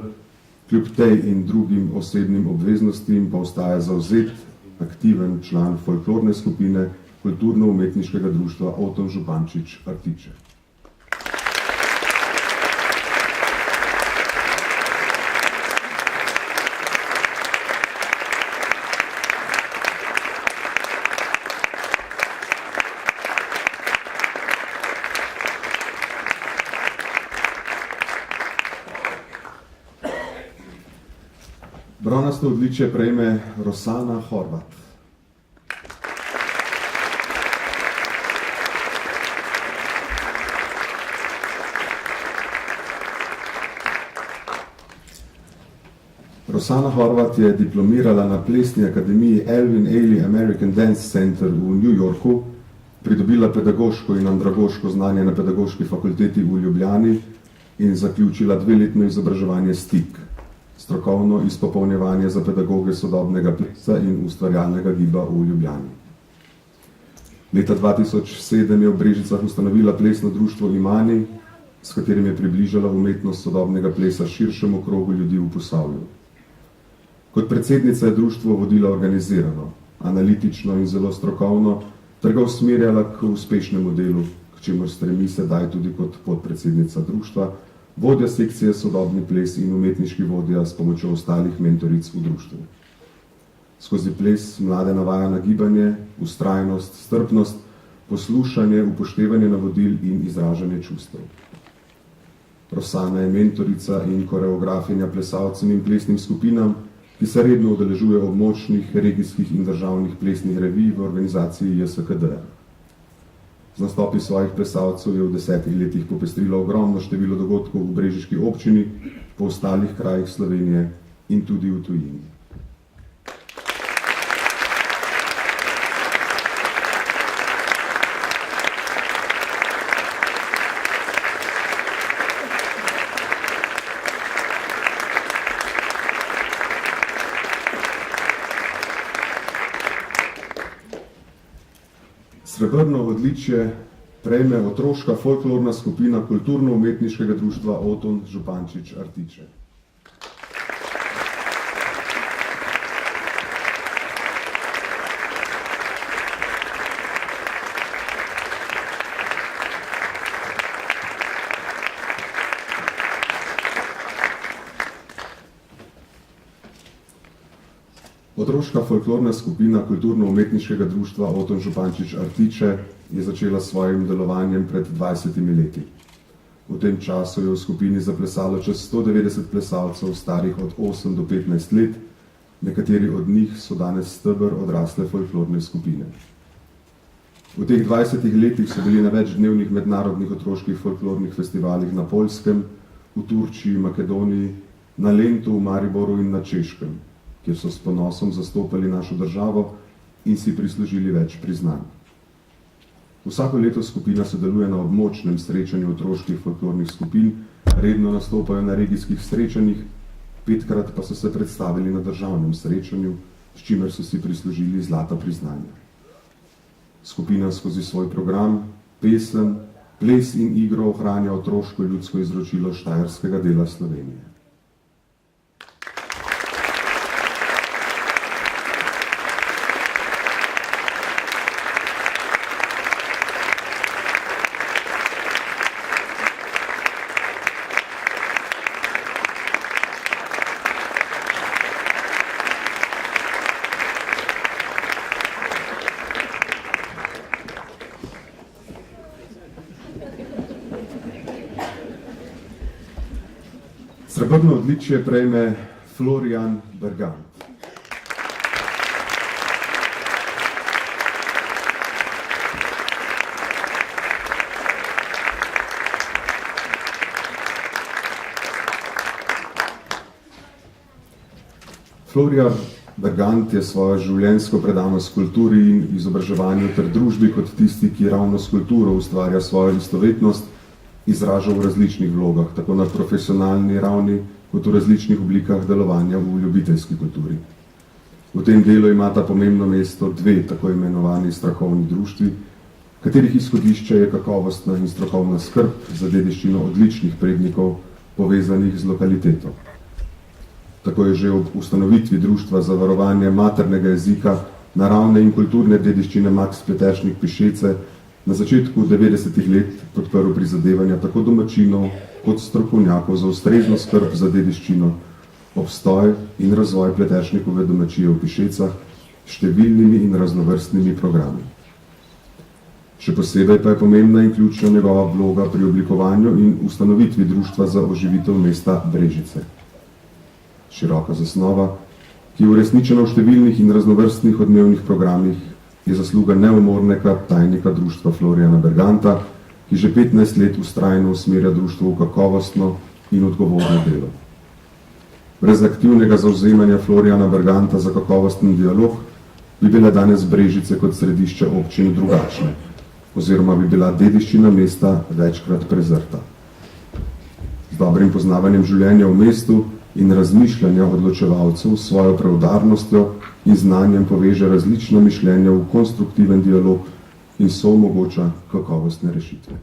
kljub tej in drugim osebnim obveznostim pa ostaja zavzet, aktiven član folklorne skupine Kulturno-umetniškega društva Oton Župančič Artiče. Bronasto odličje prejme Rosana Horvat. Rosana Horvat je diplomirala na plesni akademiji Elvin Ailey American Dance Center v New Yorku, pridobila pedagoško in andragoško znanje na pedagoški fakulteti v Ljubljani in zaključila 2-letno izobraževanje STIK, strokovno izpopolnjevanje za pedagoge sodobnega plesa in ustvarjalnega giba v Ljubljani. Leta 2007 je v Brežicah ustanovila plesno društvo Imani, s katerim je približala umetnost sodobnega plesa širšemu krogu ljudi v Posavju. Kot predsednica je društvo vodila organizirano, analitično in zelo strokovno, ter ga usmerjala k uspešnemu delu, k čemur stremi sedaj tudi kot podpredsednica društva, vodja sekcije sodobni ples in umetniški vodja s pomočjo ostalih mentoric v društvu. Skozi ples mlade navaja na gibanje, vztrajnost, strpnost, poslušanje, upoštevanje navodil in izražanje čustev. Rosana je mentorica in koreografinja plesalcem in plesnim skupinam, ki se redno udeležuje območnih, regijskih in državnih plesnih revij v organizaciji JSKD. Z nastopi svojih plesalcev je v 10 letih popestrilo ogromno število dogodkov v brežiški občini, po ostalih krajih Slovenije in tudi v tujini. Srebrno odličje prejme otroška folklorna skupina Kulturno-umetniškega društva Oton Župančič Artiče. Otroška folklorna skupina Kulturno-umetniškega društva Oton Župančič Artiče je začela s svojim delovanjem pred 20 leti. V tem času je v skupini zaplesalo čez 190 plesalcev starih od 8 do 15 let, nekateri od njih so danes steber odrasle folklorne skupine. V teh 20 letih so bili na večdnevnih mednarodnih otroških folklornih festivalih na Poljskem, v Turčiji, Makedoniji, na Lentu, v Mariboru in na Češkem, kjer so s ponosom zastopali našo državo in si prislužili več priznanj. Vsako leto skupina sodeluje na območnem srečanju otroških folklornih skupin, redno nastopajo na regijskih srečanjih, 5-krat pa so se predstavili na državnem srečanju, s čimer so si prislužili zlata priznanja. Skupina skozi svoj program, pesem, ples in igro ohranja otroško ljudsko izročilo štajerskega dela Slovenije. Srebrno odličje prejme Florian Bergant. Florian Bergant je svojo življenjsko predanost kulturi in izobraževanju ter družbi kot tisti, ki ravno s kulturo ustvarja svojo istovetnost, izraža v različnih vlogah, tako na profesionalni ravni, kot v različnih oblikah delovanja v ljubiteljski kulturi. V tem delu imata pomembno mesto dve tako imenovani strokovni društvi, katerih izhodišče je kakovostna in strokovna skrb za dediščino odličnih prednikov, povezanih z lokaliteto. Tako je že ob ustanovitvi Društva za varovanje maternega jezika, naravne in kulturne dediščine Max Pleteršnik Pišece na začetku 90. let podprl prizadevanja tako domačinov kot strokovnjakov za ustrezno skrb za dediščino, obstoj in razvoj Pleteršnikove domačije v Pišecah s številnimi in raznovrstnimi programi. Še posebej pa je pomembna in ključna njegova vloga pri oblikovanju in ustanovitvi Društva za oživitev mesta Brežice. Široka zasnova, ki je uresničena v številnih in raznovrstnih odmevnih programih, je zasluga neumornega tajnika društva Florijana Berganta, ki že 15 let vztrajno usmerja društvo v kakovostno in odgovorno delo. Brez aktivnega zauzemanja Florijana Berganta za kakovosten dialog bi bile danes Brežice kot središče občine drugačne, oziroma bi bila dediščina mesta večkrat prezrta. Z dobrim poznavanjem življenja v mestu in razmišljanja odločevalcev s svojo preudarnostjo in znanjem poveže različna mišljenja v konstruktiven dialog in soomogoča kakovostne rešitve.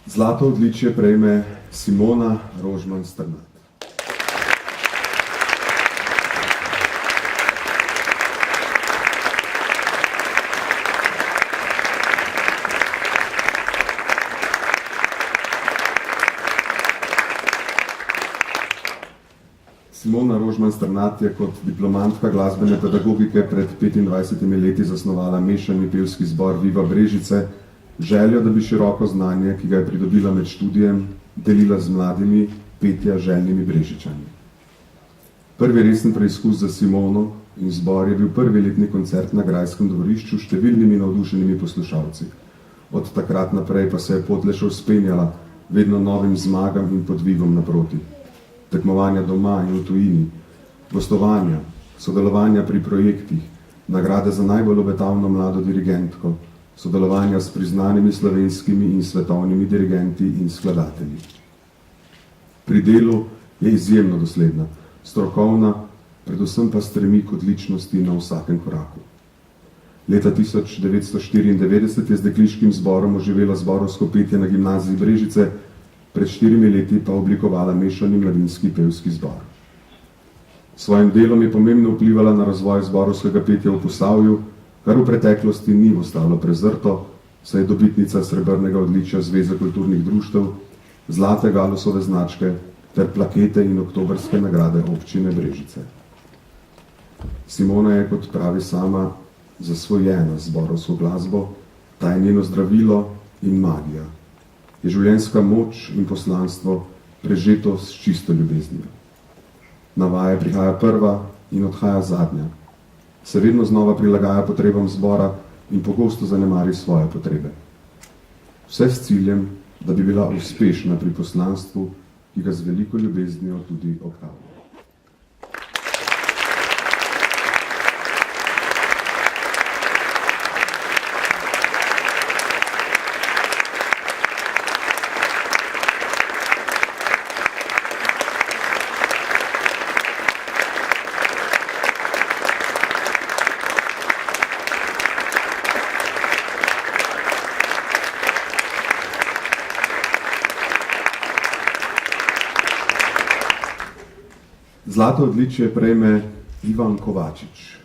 Zlato odličje prejme Simona Rožman Strnad. Simona Rožman Strnad je kot diplomantka glasbene pedagogike pred 25 leti zasnovala mešani pevski zbor Viva Brežice, željo, da bi široko znanje, ki ga je pridobila med študijem, delila z mladimi, petja željnimi Brežičani. Prvi resen preizkus za Simono in zbor je bil prvi letni koncert na Grajskem dvorišču s številnimi navdušenimi poslušalci. Od takrat naprej pa se je pot le še vzpenjala, vedno novim zmagam in podvigom naproti. Tekmovanja doma in v tujini, gostovanja, sodelovanja pri projektih, nagrade za najbolj obetavno mlado dirigentko, sodelovanja s priznanimi slovenskimi in svetovnimi dirigenti in skladatelji. Pri delu je izjemno dosledna, strokovna, predvsem pa stremi k odličnosti na vsakem koraku. Leta 1994 je z dekliškim zborom oživela zborovsko petje na gimnaziji Brežice, pred 4 leti pa oblikovala mešani mladinski pevski zbor. Svojim delom je pomembno vplivala na razvoj zborovskega petja v Posavju, kar v preteklosti ni ostalo prezrto, saj je dobitnica srebrnega odličja Zveze kulturnih društev, zlate Galusove značke ter plakete in oktobrske nagrade občine Brežice. Simona je, kot pravi sama, zasvojena z zborovsko glasbo, ta je njeno zdravilo in magija. Je življenjska moč in poslanstvo prežeto s čisto ljubeznijo. Na vaje prihaja prva in odhaja zadnja. Se vedno znova prilagaja potrebam zbora in pogosto zanemari svoje potrebe. Vse s ciljem, da bi bila uspešna pri poslanstvu, ki ga z veliko ljubeznijo tudi opravlja. Zlato odličje prejme Ivan Kovačič.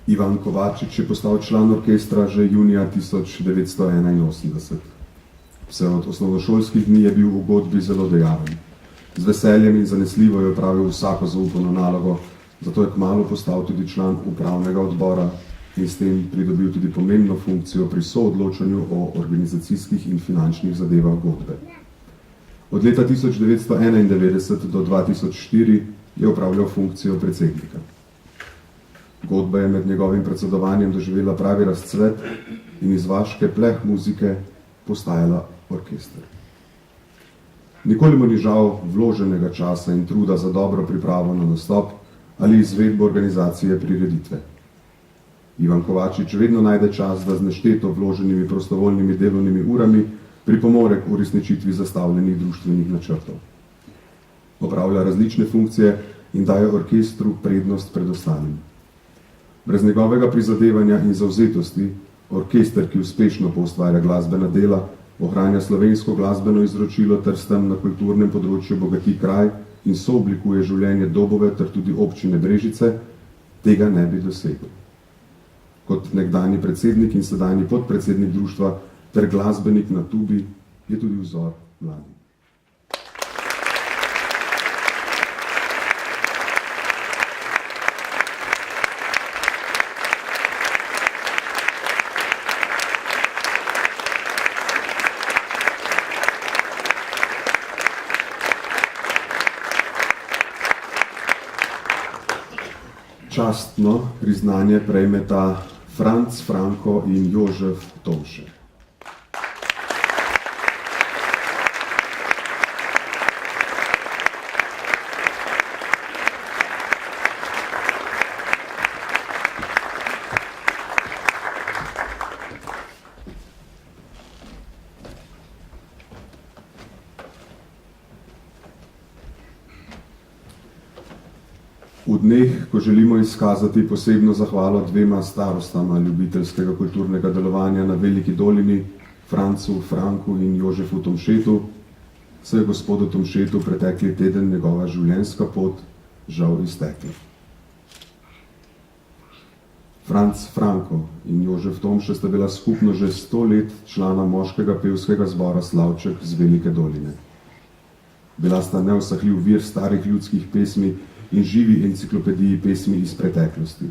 Ivan Kovačič je postal član orkestra že junija 1981. Vse od osnovnošolskih dni je bil v godbi zelo dejaven. Z veseljem in zanesljivo je opravil vsako zaupano nalogo, zato je kmalu postal tudi član upravnega odbora in s tem pridobil tudi pomembno funkcijo pri soodločanju o organizacijskih in finančnih zadevah godbe. Od leta 1991 do 2004 je opravljal funkcijo predsednika. Godba je med njegovim predsedovanjem doživela pravi razcvet in iz vaške pleh muzike postajala orkester. Nikoli mu ni žal vloženega časa in truda za dobro pripravo na nastop ali izvedbo organizacije prireditve. Ivan Kovačič vedno najde čas, da z nešteto vloženimi prostovoljnimi delovnimi urami pripomore k uresničitvi zastavljenih društvenih načrtov. Opravlja različne funkcije in daje orkestru prednost pred ostalim. Brez njegovega prizadevanja in zavzetosti orkester, ki uspešno poustvarja glasbena dela, ohranja slovensko glasbeno izročilo ter s tem na kulturnem področju bogati kraj in sooblikuje življenje Dobove ter tudi občine Brežice, tega ne bi dosegel. Kot nekdanji predsednik in sedanji podpredsednik društva ter glasbenik na tubi je tudi vzor mladim. Častno priznanje prejmeta Franc Franko in Jožef Tomše. V dneh, ko želimo izkazati posebno zahvalo dvema starostama ljubiteljskega kulturnega delovanja na Veliki dolini, Francu Franku in Jožefu Tomšetu, se je gospodu Tomšetu pretekli teden njegova življenjska pot žal iztekla. Franc Franko in Jožef Tomše sta bila skupno že 100 let člana moškega pevskega zbora Slavček z Velike doline. Bila sta neusahljiv vir starih ljudskih pesmi in živi enciklopediji pesmi iz preteklosti.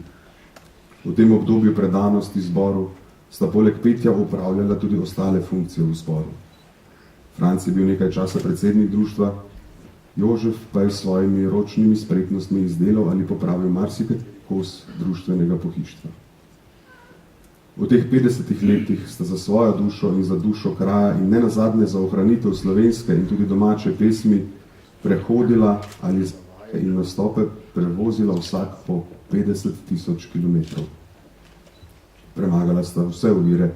V tem obdobju predanosti zboru sta poleg petja upravljala tudi ostale funkcije v zboru. Franc je bil nekaj časa predsednik društva, Jožef pa je s svojimi ročnimi spretnostmi izdelal ali popravil marsikaj kos društvenega pohištva. V teh 50 letih sta za svojo dušo in za dušo kraja in ne nazadnje za ohranitev slovenske in tudi domače pesmi prehodila ali in nastope prevozila vsak po 50.000 kilometrov. Premagala sta vse ovire,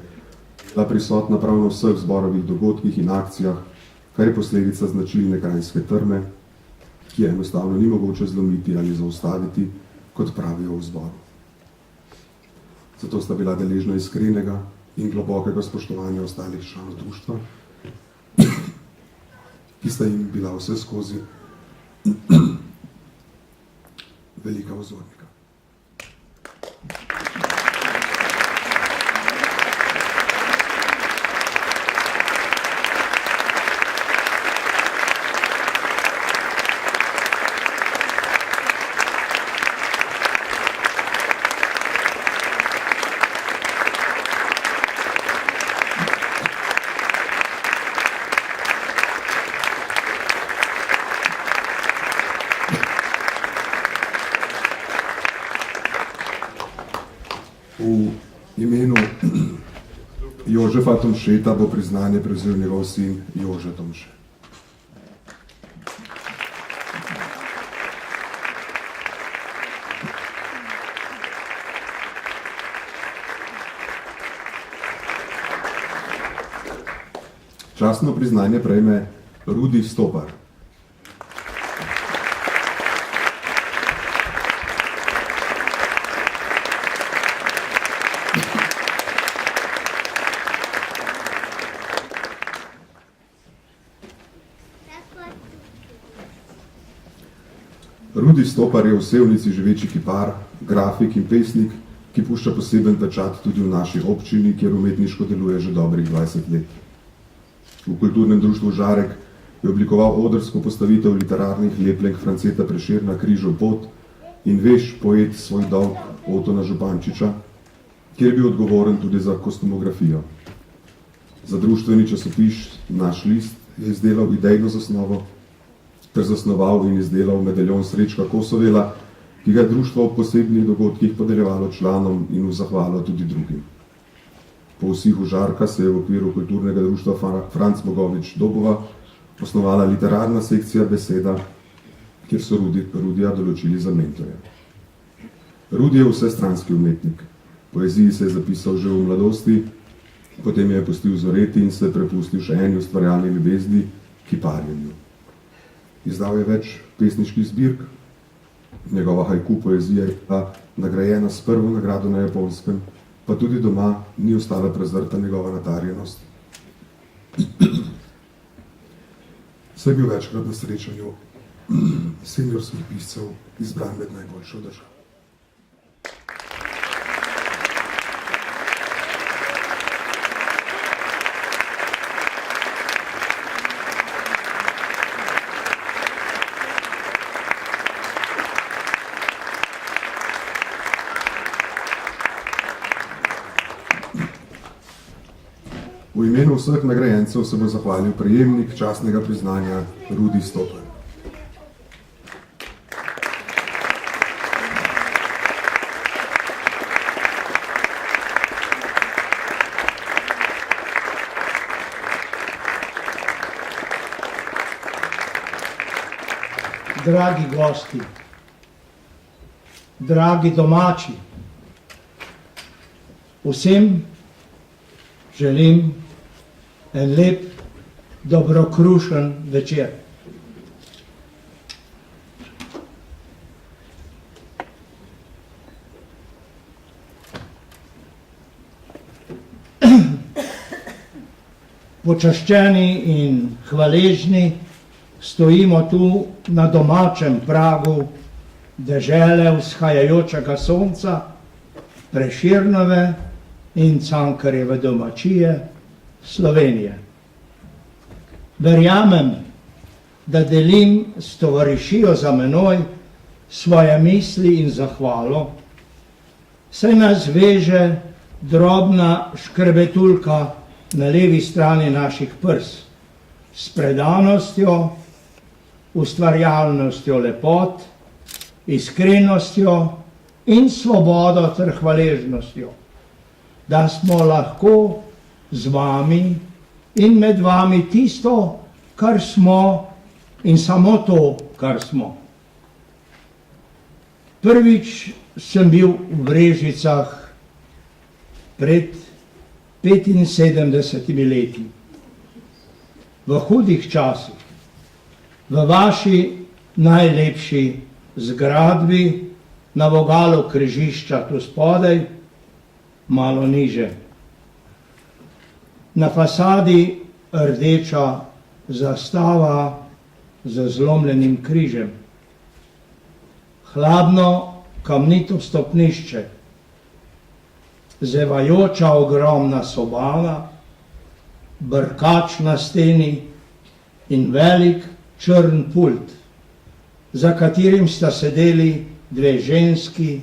bila prisotna prav na vseh zborovih dogodkih in akcijah, kar je posledica značilne krajinske trme, ki je enostavno ni mogoče zlomiti ali zaustaviti, kot pravijo v zboru. Zato sta bila deležna iskrenega in globokega spoštovanja ostalih članov društva, ki sta jim bila vse skozi velika vzornika. V imenu Jožefa Tomšeta bo priznanje prevzel njegov sin Jože Tomše. Častno priznanje prejme Rudi Stopar. Rudi Stopar je v Sevnici živeči kipar, grafik in pesnik, ki pušča poseben pečat tudi v naši občini, kjer umetniško deluje že dobrih 20 let. V kulturnem društvu Žarek je oblikoval odrsko postavitev literarnih lepljenk Franceta Prešerna Križov pot in veš poet svoj dolg Otona Župančiča, kjer je bil odgovoren tudi za kostumografijo. Za društveni časopis Naš list je izdelal idejno zasnovo ter zasnoval in izdelal medaljon Srečka Kosovela, ki ga je društvo v posebnih dogodkih podeljevalo članom in v zahvalo tudi drugim. Po usihu žarka se je v okviru kulturnega društva Franc Bogovič Dobova osnovala literarna sekcija Beseda, kjer so Rudija določili za mentorja. Rudi je vsestranski umetnik. Poeziji se je zapisal že v mladosti, potem je pustil zoreti in se prepustil še eni ustvarjalni ljubezni, kiparjenju. Izdal je več pesniških zbirk. Njegova haiku poezija je bila nagrajena s prvo nagrado na Japonskem, pa tudi doma ni ostala prezrta njegova natarjenost. Saj je bil večkrat na srečanju seniorskih piscev izbran med najboljšo državo. V imenu vseh nagrajencev se bo zahvalil prejemnik častnega priznanja Rudi Stopler. Dragi gosti, dragi domači, vsem želim en lep, dobrokrušen večer. Počaščeni in hvaležni stojimo tu na domačem pragu dežele vzhajajočega sonca, Prešernove in Cankarjeve domačije Slovenije. Verjamem, da delim s tovarišijo za menoj svoje misli in zahvalo, saj nas veže drobna škrebetulka na levi strani naših prs, s predanostjo, ustvarjalnostjo lepot, iskrenostjo in svobodo ter hvaležnostjo, da smo lahko z vami in med vami tisto, kar smo in samo to, kar smo. Prvič sem bil v Brežicah pred 75 leti. V hudih časih, v vaši najlepši zgradbi na vogalu križišča tu spodaj, malo niže. Na fasadi rdeča zastava z zlomljenim križem. Hladno kamnito stopnišče, zevajoča ogromna sobana, brkač na steni in velik črn pult, za katerim sta sedeli dve ženski,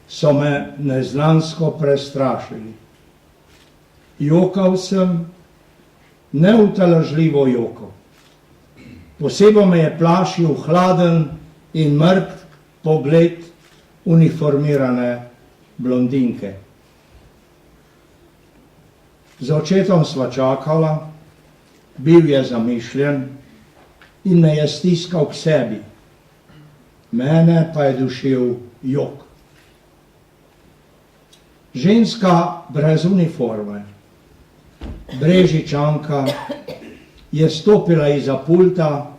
so me neznansko prestrašili. Jokal sem, neutolažljivo jokal. Posebej me je plašil hladen in mrk pogled uniformirane blondinke. Z očetom sva čakala, bil je zamišljen in me je stiskal k sebi. Mene pa je dušil jok. Ženska brez uniforme, Brežičanka, je stopila iza pulta,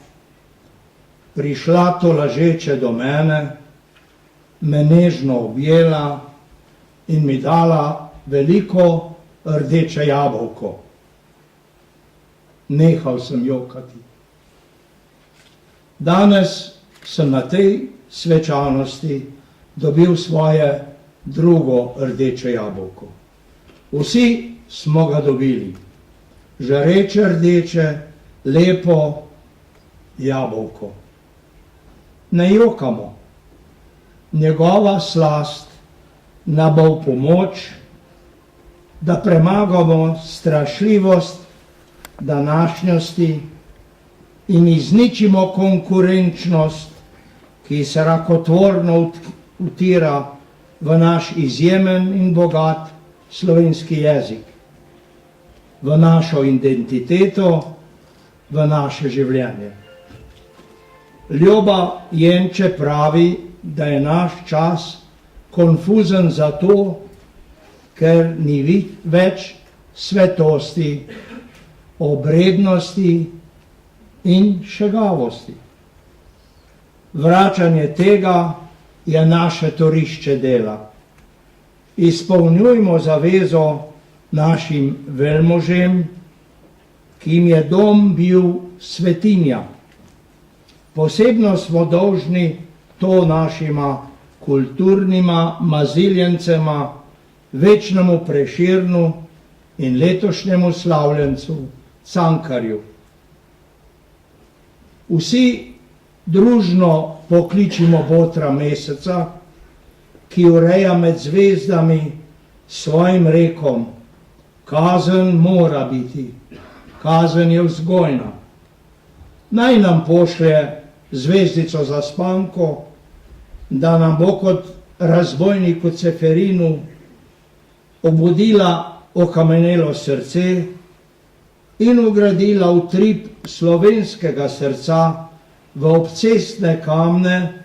prišla tolažeče do mene, me nežno objela in mi dala veliko rdeče jabolko. Nehal sem jokati. Danes sem na tej svečanosti dobil svoje drugo rdeče jabolko. Vsi smo ga dobili. Žareče rdeče, lepo jabolko. Ne jokamo. Njegova slast nam bo v pomoč, da premagamo strašljivost današnjosti in izničimo konkurenčnost, ki se rakotvorno utira v naš izjemen in bogat slovenski jezik, v našo identiteto, v naše življenje. Ljuba Jenče pravi, da je naš čas konfuzen zato, ker ni več svetosti, obrednosti in šegavosti. Vračanje tega je naše torišče dela. Izpolnjujmo zavezo našim velmožem, ki jim je dom bil svetinja. Posebno smo dolžni to našima kulturnima maziljencema, večnemu Prešernu in letošnjemu slavljencu Cankarju. Vsi družno pokličimo botra meseca, ki ureja med zvezdami svojim rekom: kazen mora biti, kazen je vzgojna. Naj nam pošlje zvezdico za spanko, da nam bo kot razbojniku Ceferinu obudila okamenelo srce in ugradila utrip slovenskega srca v obcestne kamne,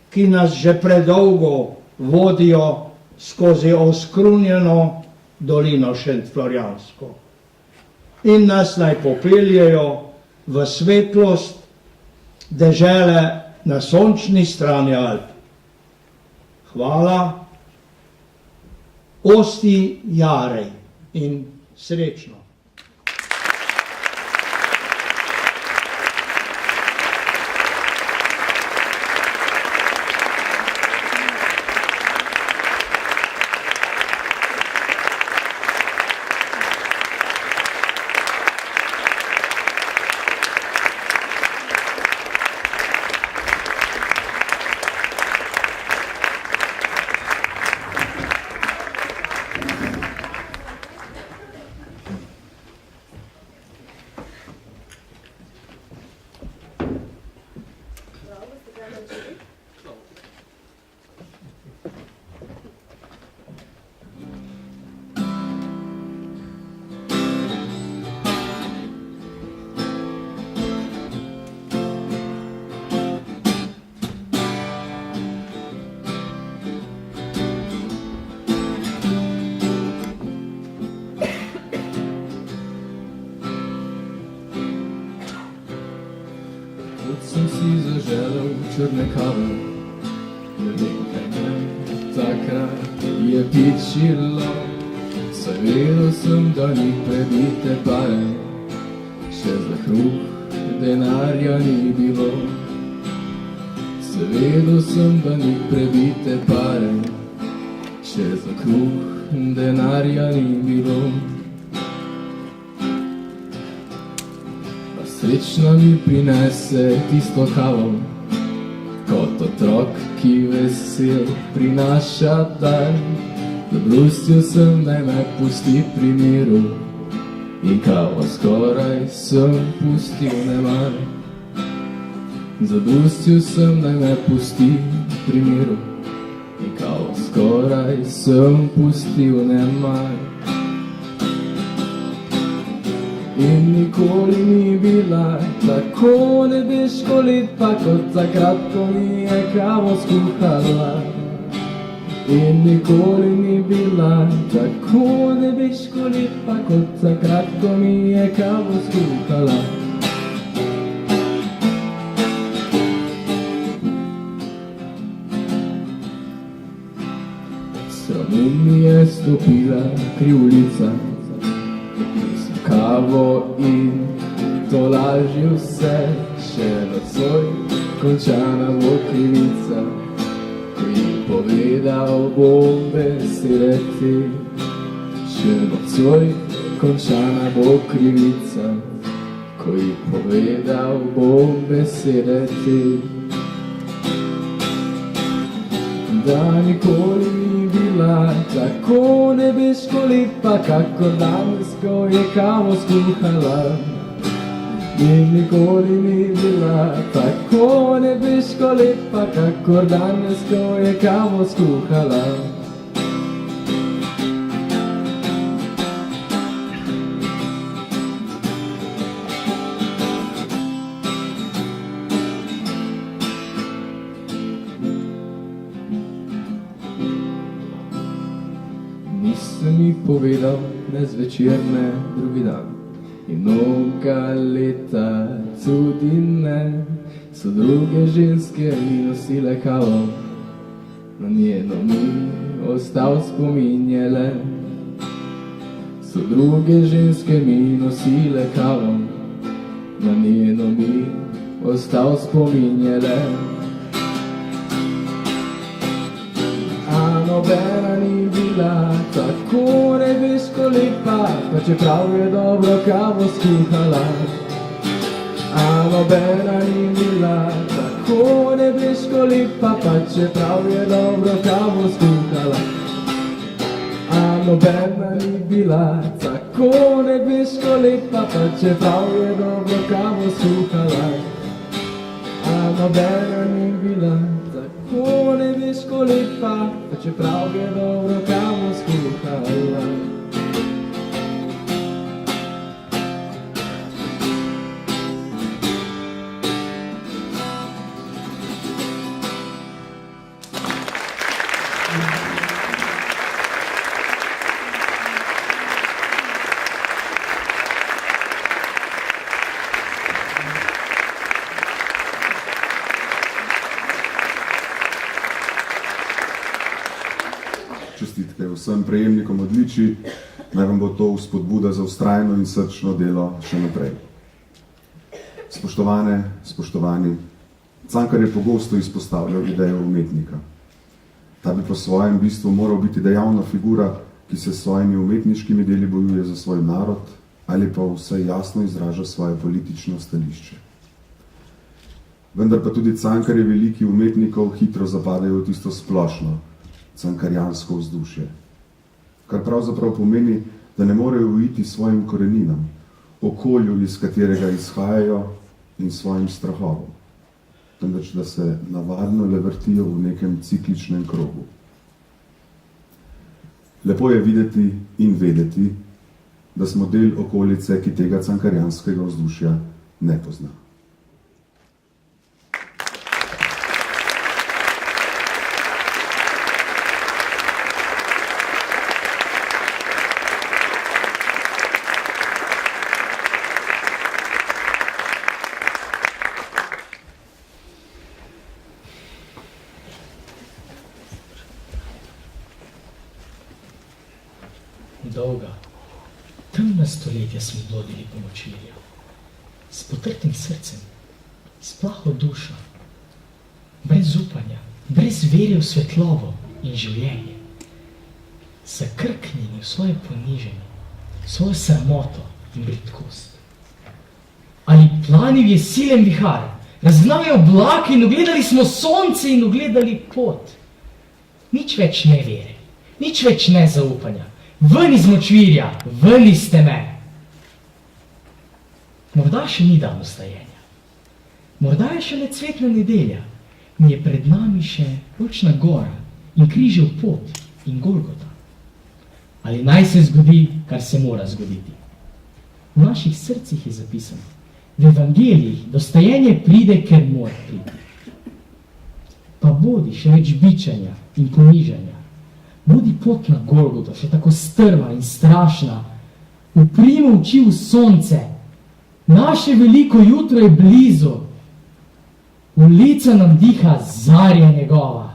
ki nas že predolgo vodijo skozi oskrunjeno dolino Šentflorjansko. In nas naj popeljejo v svetlost dežele na sončni strani Alp. Hvala, Osti Jarej in srečno. Sem si zaželel črne kave, ne vem, kaj me takrat je pičilo. Saj vedel sem, da ni prebite pare, še za kruh denarja ni bilo. Saj vedel sem, da ni prebite pare, še za kruh denarja ni bilo. Srečno mi prinese tisto kavo, kot otrok, ki vesel prinaša dar. Zabrustil sem, naj me pusti pri miru, in kavo skoraj sem pustil nemar. Zabrustil sem, naj me pusti pri miru, in kavo skoraj sem pustil nemar. In nikoli ni bila tako nebeško lepa, kot takrat, ko mi je kavo skuhala. In nikoli ni bila tako nebeško lepa, kot takrat, ko mi je kavo skuhala. Sramu mi je stopila krivuljica, kavo in to laži vse, še nocoj končana bo krivica, ko ji povedal bom besede te. Še nocoj končana bo krivica, ko ji povedal bom besede te. Da nikoli ni bilo bila tako nebeško lepa, kakor danes, ko je kavo skuhala. Nikoli ni bila tako nebeško lepa, kakor danes, ko je kavo skuhala. Nisem mi povedal, ne zvečer, ne drugi dan. In mnoga leta tudi ne, so druge ženske mi nosile kavo, na njeno mi ostal spomin je le. So druge ženske mi nosile kavo, na njeno mi ostal spomin je le. A nobena ni bila tako nebeško lepa, pa čeprav je dobro kavo skuhala. A nobena ni bila tako nebeško lepa, pa čeprav je dobro kavo skuhala. A nobena ni bila tako nebeško lepa, pa čeprav je dobro kavo skuhala. A nobena ni bila tako nebeško lepa, pa čeprav je dobro kavo skuhala. Čestitke vsem prejemnikom odličij, naj vam bo to vzpodbuda za vztrajno in srčno delo še naprej. Spoštovane, spoštovani, Cankar je pogosto izpostavljal idejo umetnika. Ta bi po svojem bistvu moral biti dejavna figura, ki se s svojimi umetniškimi deli bojuje za svoj narod ali pa vsaj jasno izraža svoje politično stališče. Vendar pa tudi Cankarjevi veliki umetnikov hitro zapadajo v tisto splošno, cankarjansko vzdušje, kar pravzaprav pomeni, da ne morejo uiti svojim koreninam, okolju, iz katerega izhajajo, in svojim strahovom, temveč da se navadno le vrtijo v nekem cikličnem krogu. Lepo je videti in vedeti, da smo del okolice, ki tega cankarjanskega vzdušja ne pozna. Dolga, temna stoletja smo blodili po močvirju, s potrtim srcem, s plaho dušo, brez upanja, brez vere v svetlobo in življenje, zakrknjeni v svoje poniženje, svojo sramoto in bridkost. Ali plani v jesilem vihar, razgnali oblake in ugledali smo sonce in ugledali pot. Nič več ne vere, nič več ne zaupanja. Ven iz močvirja, ven iz teme. Morda še ni dan vstajenja. Morda je šele cvetna nedelja in je pred nami še Očna gora in križev pot in Golgota. Ali naj se zgodi, kar se mora zgoditi. V naših srcih je zapisano, v evangelijih dostajenje pride, ker mora priti. Pa bodi še več bičanja in ponižanja. Bodi pot na Golgoto, še tako strma in strašna. Uprimo oči v sonce. Naše veliko jutro je blizu. V lica nam diha zarja njegova.